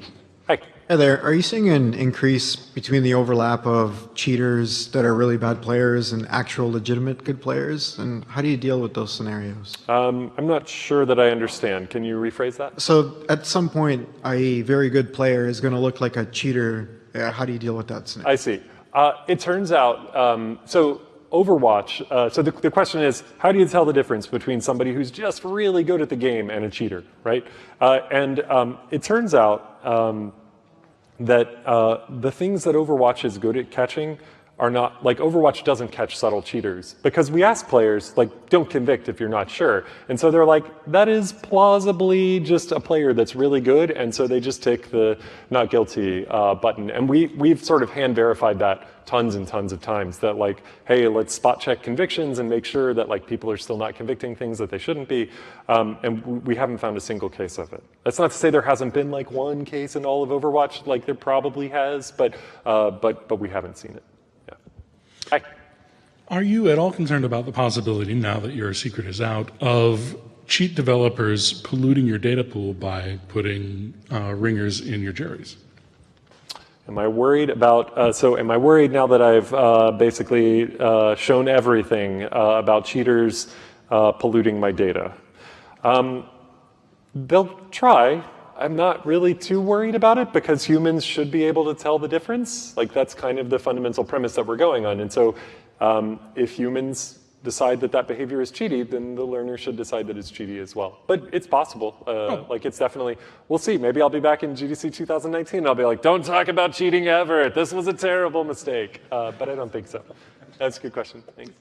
Hi. Hi there. Are you seeing an increase between the overlap of cheaters that are really bad players and actual legitimate good players? And how do you deal with those scenarios? I'm not sure that I understand. Can you rephrase that? So at some point, a very good player is going to look like a cheater. How do you deal with that scenario? I see. It turns out, so Overwatch, so the question is, how do you tell the difference between somebody who's just really good at the game and a cheater, right? It turns out that the things that Overwatch is good at catching are not, like Overwatch doesn't catch subtle cheaters, because we ask players, like, don't convict if you're not sure. And so they're like, that is plausibly just a player that's really good, and so they just tick the not guilty button. And we've sort of hand verified that tons and tons of times, that like, hey, let's spot check convictions and make sure that like people are still not convicting things that they shouldn't be. And we haven't found a single case of it. That's not to say there hasn't been like one case in all of Overwatch, like there probably has, but we haven't seen it. Yeah. Hi. Are you at all concerned about the possibility, now that your secret is out, of cheat developers polluting your data pool by putting ringers in your juries? Am I worried about, am I worried now that I've basically shown everything about cheaters polluting my data? They'll try. I'm not really too worried about it, because humans should be able to tell the difference. Like that's kind of the fundamental premise that we're going on. And so if humans decide that that behavior is cheaty, then the learner should decide that it's cheaty as well. But it's possible. Like it's definitely, we'll see. Maybe I'll be back in GDC 2019 and I'll be like, don't talk about cheating ever. This was a terrible mistake. But I don't think so. That's a good question. Thanks.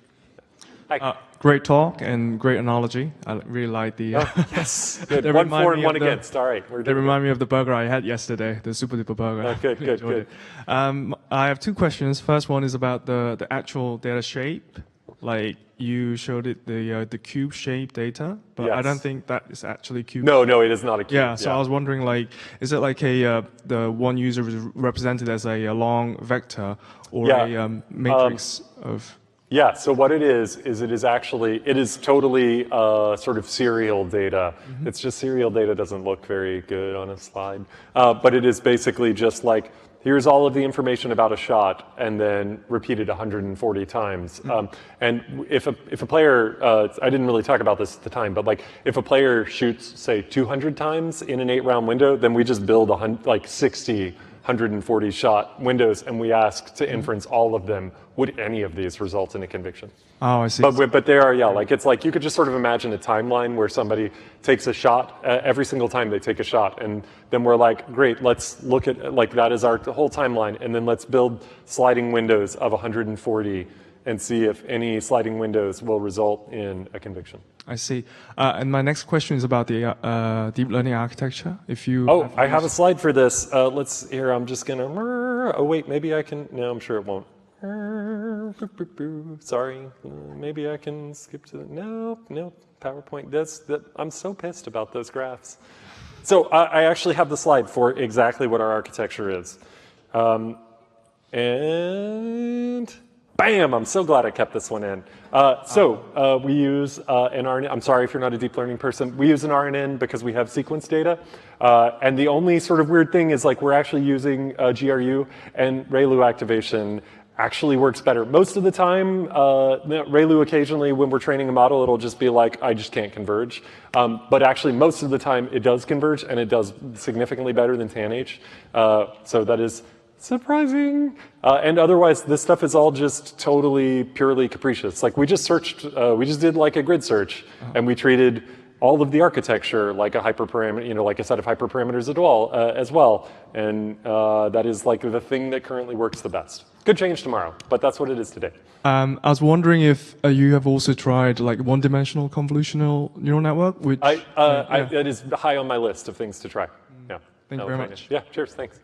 Hi. Great talk and great analogy. I really like the. Yes. Good. One for and one against. All right. They remind me of the burger I had yesterday, the super duper burger. Good. I have two questions. First one is about the actual data shape. Like you showed it the cube shape data, but I don't think that is actually cube. No, it is not a cube. Yeah, so I was wondering, like, is it like the one user is represented as a long vector or a matrix of? Yeah, so what it is it is totally sort of serial data. Mm-hmm. It's just serial data doesn't look very good on a slide. But it is basically just like, here's all of the information about a shot and then repeated 140 times. Mm-hmm. And if a player, I didn't really talk about this at the time, but like if a player shoots, say, 200 times in an 8-round window, then we just build 60 140 shot windows, and we ask to inference all of them. Would any of these result in a conviction? Oh, I see. But they are, like it's like you could just sort of imagine a timeline where somebody takes a shot every single time they take a shot, and then we're like, great, let's look at like that is our whole timeline, and then let's build sliding windows of 140 and see if any sliding windows will result in a conviction. I see. And my next question is about the deep learning architecture. If you I have a slide for this. I'm just gonna. Oh wait, maybe I can. No, I'm sure it won't. Sorry, maybe I can skip to the. No, PowerPoint. I'm so pissed about those graphs. So I actually have the slide for exactly what our architecture is, and. Bam! I'm so glad I kept this one in. We use an RNN. I'm sorry if you're not a deep learning person. We use an RNN because we have sequence data. And the only sort of weird thing is like we're actually using GRU, and ReLU activation actually works better. Most of the time, ReLU occasionally when we're training a model, it'll just be like, I just can't converge. But actually most of the time it does converge, and it does significantly better than TANH. So that is surprising. And otherwise, this stuff is all just totally, purely capricious. Like we just searched, we just did like a grid search, and we treated all of the architecture like a hyperparameter, like a set of hyperparameters as well. And that is like the thing that currently works the best. Could change tomorrow, but that's what it is today. I was wondering if you have also tried like one-dimensional convolutional neural network, which that is high on my list of things to try. Yeah. Thank you very much. Yeah. Cheers. Thanks.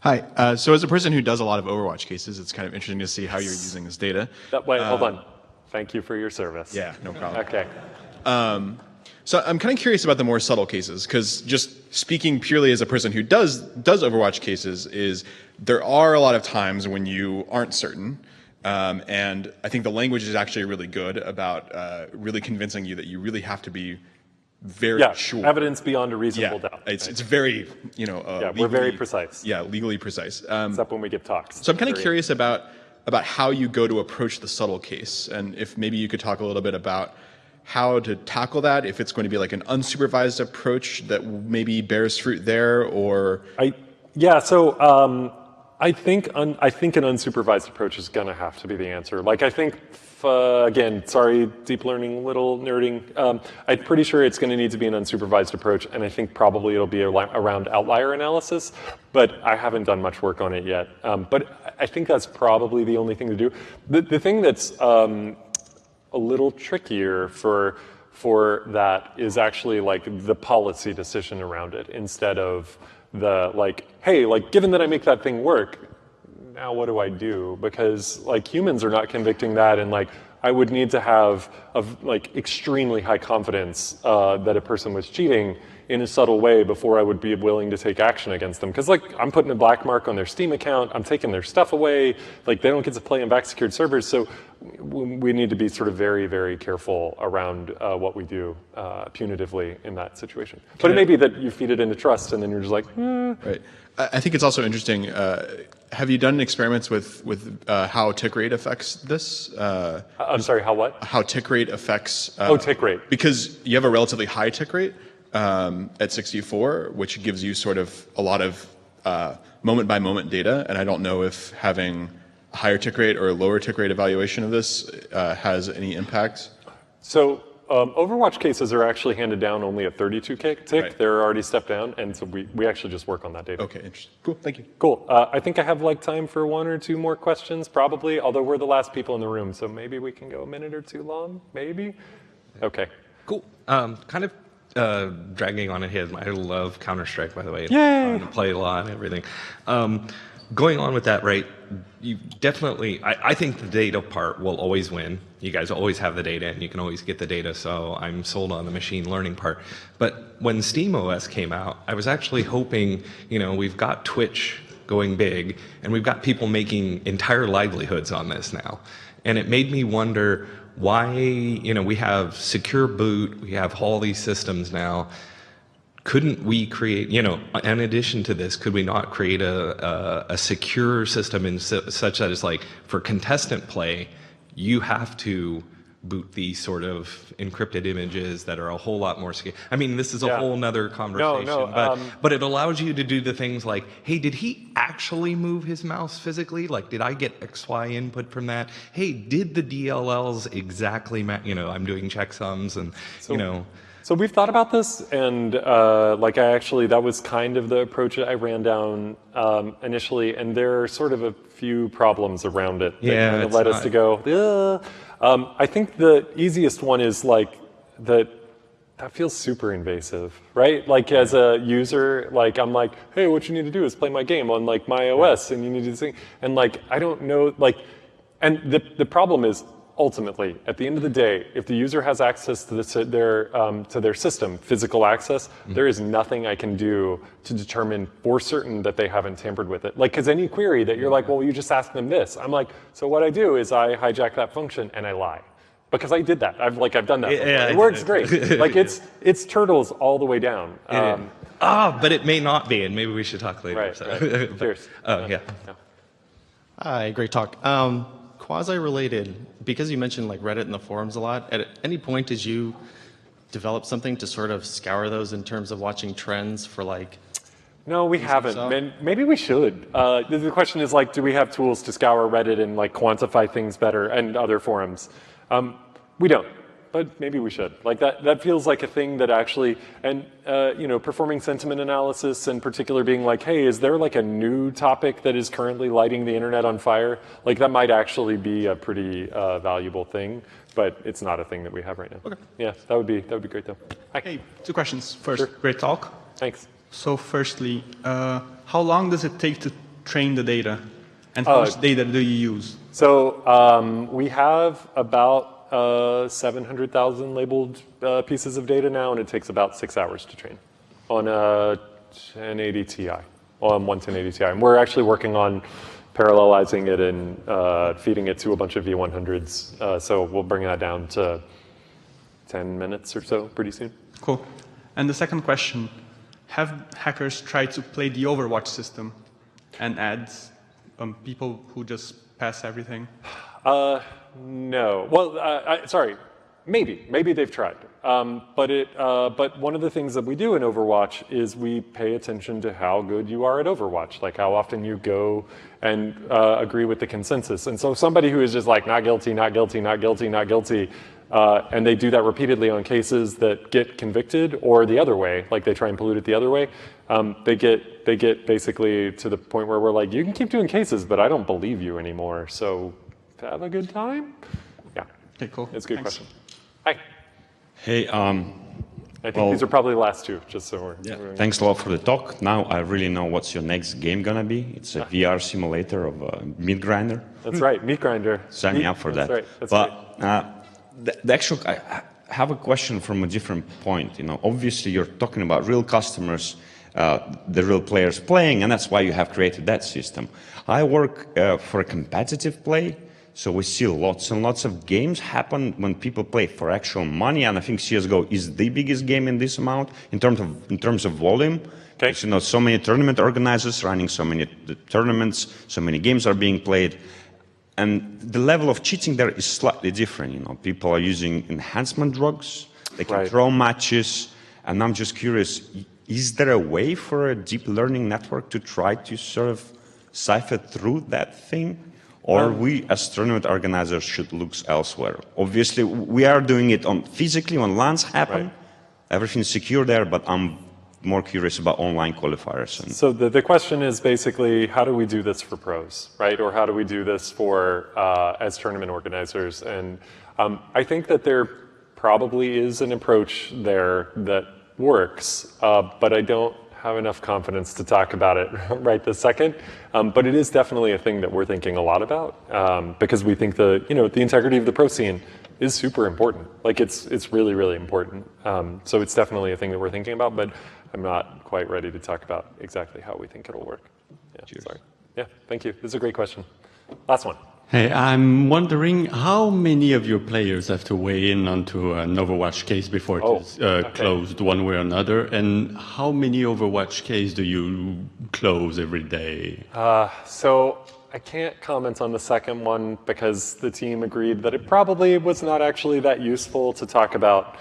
Hi. So as a person who does a lot of Overwatch cases, it's kind of interesting to see how you're using this data. Wait, hold on. Thank you for your service. Yeah, no problem. Okay. So I'm kind of curious about the more subtle cases, because just speaking purely as a person who does Overwatch cases, is there are a lot of times when you aren't certain. And I think the language is actually really good about really convincing you that you really have to be very sure. Evidence beyond a reasonable doubt. It's very, we're very precise. Yeah, legally precise. Except when we give talks. So I'm kind of curious about how you go to approach the subtle case, and if maybe you could talk a little bit about how to tackle that, if it's going to be like an unsupervised approach that maybe bears fruit there, or... I think an unsupervised approach is going to have to be the answer. Like I think, again, sorry, deep learning, little nerding. I'm pretty sure it's going to need to be an unsupervised approach, and I think probably it'll be around outlier analysis, but I haven't done much work on it yet. But I think that's probably the only thing to do. The thing that's a little trickier for that is actually like the policy decision around it, instead of the like, hey, like given that I make that thing work, now what do I do? Because like humans are not convicting that, and like I would need to have like extremely high confidence that a person was cheating in a subtle way before I would be willing to take action against them. Because like I'm putting a black mark on their Steam account, I'm taking their stuff away, like they don't get to play on back secured servers. So we need to be sort of very, very careful around what we do punitively in that situation. But it may be that you feed it into trust and then you're just like, Right. I think it's also interesting. Have you done experiments with how tick rate affects this? I'm sorry, how what? How tick rate affects... tick rate. Because you have a relatively high tick rate at 64, which gives you sort of a lot of moment-by-moment data, and I don't know if having a higher tick rate or a lower tick rate evaluation of this has any impact. So Overwatch cases are actually handed down only at 32 tick. Right. They're already stepped down, and so we actually just work on that data. Okay, interesting. Cool, thank you. Cool. I think I have like time for 1 or 2 more questions, probably, although we're the last people in the room, so maybe we can go a minute or 2 long, maybe? Okay. Cool. Kind of dragging on ahead. I love Counter-Strike, by the way. Yay! I play a lot and everything. Going on with that, right, you definitely, I think the data part will always win. You guys always have the data and you can always get the data, so I'm sold on the machine learning part. But when SteamOS came out, I was actually hoping, you know, we've got Twitch going big and we've got people making entire livelihoods on this now. And it made me wonder why, you know, we have secure boot, we have all these systems now. Couldn't we create, you know, in addition to this, could we not create a secure system in such that it's like for contestant play, you have to boot these sort of encrypted images that are a whole lot more secure. I mean, this is a whole nother conversation, but it allows you to do the things like, hey, did he actually move his mouse physically? Like, did I get XY input from that? Hey, did the DLLs exactly match? You know, I'm doing checksums and, you know. So we've thought about this, and like that was kind of the approach that I ran down initially, and there are sort of a few problems around it that kind of led us to go, I think the easiest one is like that feels super invasive, right? Like as a user, like I'm like, hey, what you need to do is play my game on like my OS, and you need to sing, and like I don't know, like, and the problem is, ultimately, at the end of the day, if the user has access to their system, physical access, there is nothing I can do to determine for certain that they haven't tampered with it. Like, because any query that you're like, well, you just ask them this. I'm like, so what I do is I hijack that function and I lie. Because I did that. I've done that before. It works great. Like it's turtles all the way down. But it may not be, and maybe we should talk later. Right, so. right. Cheers. Hi, great talk. Quasi-related, because you mentioned like Reddit and the forums a lot, at any point did you develop something to sort of scour those in terms of watching trends for like... No, we haven't. Maybe we should. The question is like, do we have tools to scour Reddit and like quantify things better and other forums? We don't, but maybe we should. Like that feels like a thing that actually, and you know, performing sentiment analysis in particular being like, hey, is there like a new topic that is currently lighting the internet on fire? Like that might actually be a pretty valuable thing, but it's not a thing that we have right now. Okay. Yeah, that would be great though. Hi. Hey, 2 questions. First, great talk. Thanks. So firstly, how long does it take to train the data? And how much data do you use? So we have about 700,000 labeled pieces of data now, and it takes about 6 hours to train on a 1080 Ti, on one 1080 Ti. And we're actually working on parallelizing it and feeding it to a bunch of V100s. So we'll bring that down to 10 minutes or so pretty soon. Cool. And the second question, have hackers tried to play the Overwatch system and add people who just pass everything? No. Well, sorry. Maybe they've tried. But one of the things that we do in Overwatch is we pay attention to how good you are at Overwatch, like how often you go and agree with the consensus. And so somebody who is just like not guilty, not guilty, not guilty, not guilty, and they do that repeatedly on cases that get convicted, or the other way, like they try and pollute it the other way, they get basically to the point where we're like, you can keep doing cases, but I don't believe you anymore. So have a good time. Yeah. Okay, cool. It's a good question. Hi. Hey, I think these are probably the last 2, just so we're... Thanks a lot for the talk. Now I really know what's your next game gonna be. It's a VR simulator of a meat grinder. That's right, meat grinder. Sign me up for that. That's right. The actual, I have a question from a different point. You know, obviously you're talking about real customers, the real players playing, and that's why you have created that system. I work for a competitive play. So we see lots and lots of games happen when people play for actual money, and I think CS:GO is the biggest game in this amount in terms of volume. Okay. You know, so many tournament organizers running so many tournaments, so many games are being played, and the level of cheating there is slightly different. You know, people are using enhancement drugs, they can throw matches, and I'm just curious: is there a way for a deep learning network to try to sort of cipher through that thing? Or we, as tournament organizers, should look elsewhere? Obviously, we are doing it physically when LANs happen. Right. Everything's secure there, but I'm more curious about online qualifiers. So the question is basically, how do we do this for pros, right? Or how do we do this for as tournament organizers? And I think that there probably is an approach there that works, but I don't have enough confidence to talk about it right this second. But it is definitely a thing that we're thinking a lot about because we think the integrity of the pro scene is super important. Like it's really, really important. So it's definitely a thing that we're thinking about, but I'm not quite ready to talk about exactly how we think it'll work. Yeah, sorry. Yeah, thank you. This is a great question. Last one. Hey, I'm wondering how many of your players have to weigh in onto an Overwatch case before it is closed one way or another, and how many Overwatch cases do you close every day? So I can't comment on the second one because the team agreed that it probably was not actually that useful to talk about.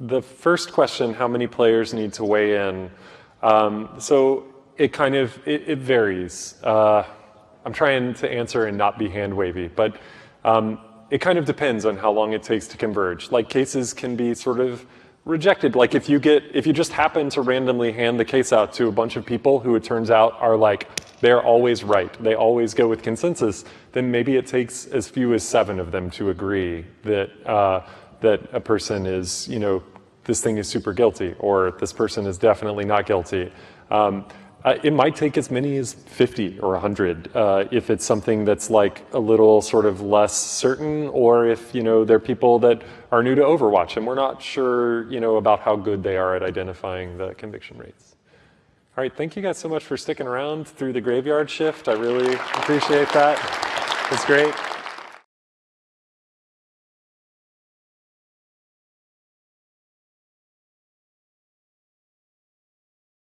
The first question, how many players need to weigh in? So it kind of, it varies. I'm trying to answer and not be hand wavy, but it kind of depends on how long it takes to converge. Like cases can be sort of rejected. Like if you just happen to randomly hand the case out to a bunch of people who it turns out are like, they're always right, they always go with consensus, then maybe it takes as few as 7 of them to agree that that a person is, this thing is super guilty, or this person is definitely not guilty. It might take as many as 50 or 100 if it's something that's like a little sort of less certain, or if they're people that are new to Overwatch and we're not sure about how good they are at identifying the conviction rates. All right, thank you guys so much for sticking around through the graveyard shift. I really appreciate that. It's great.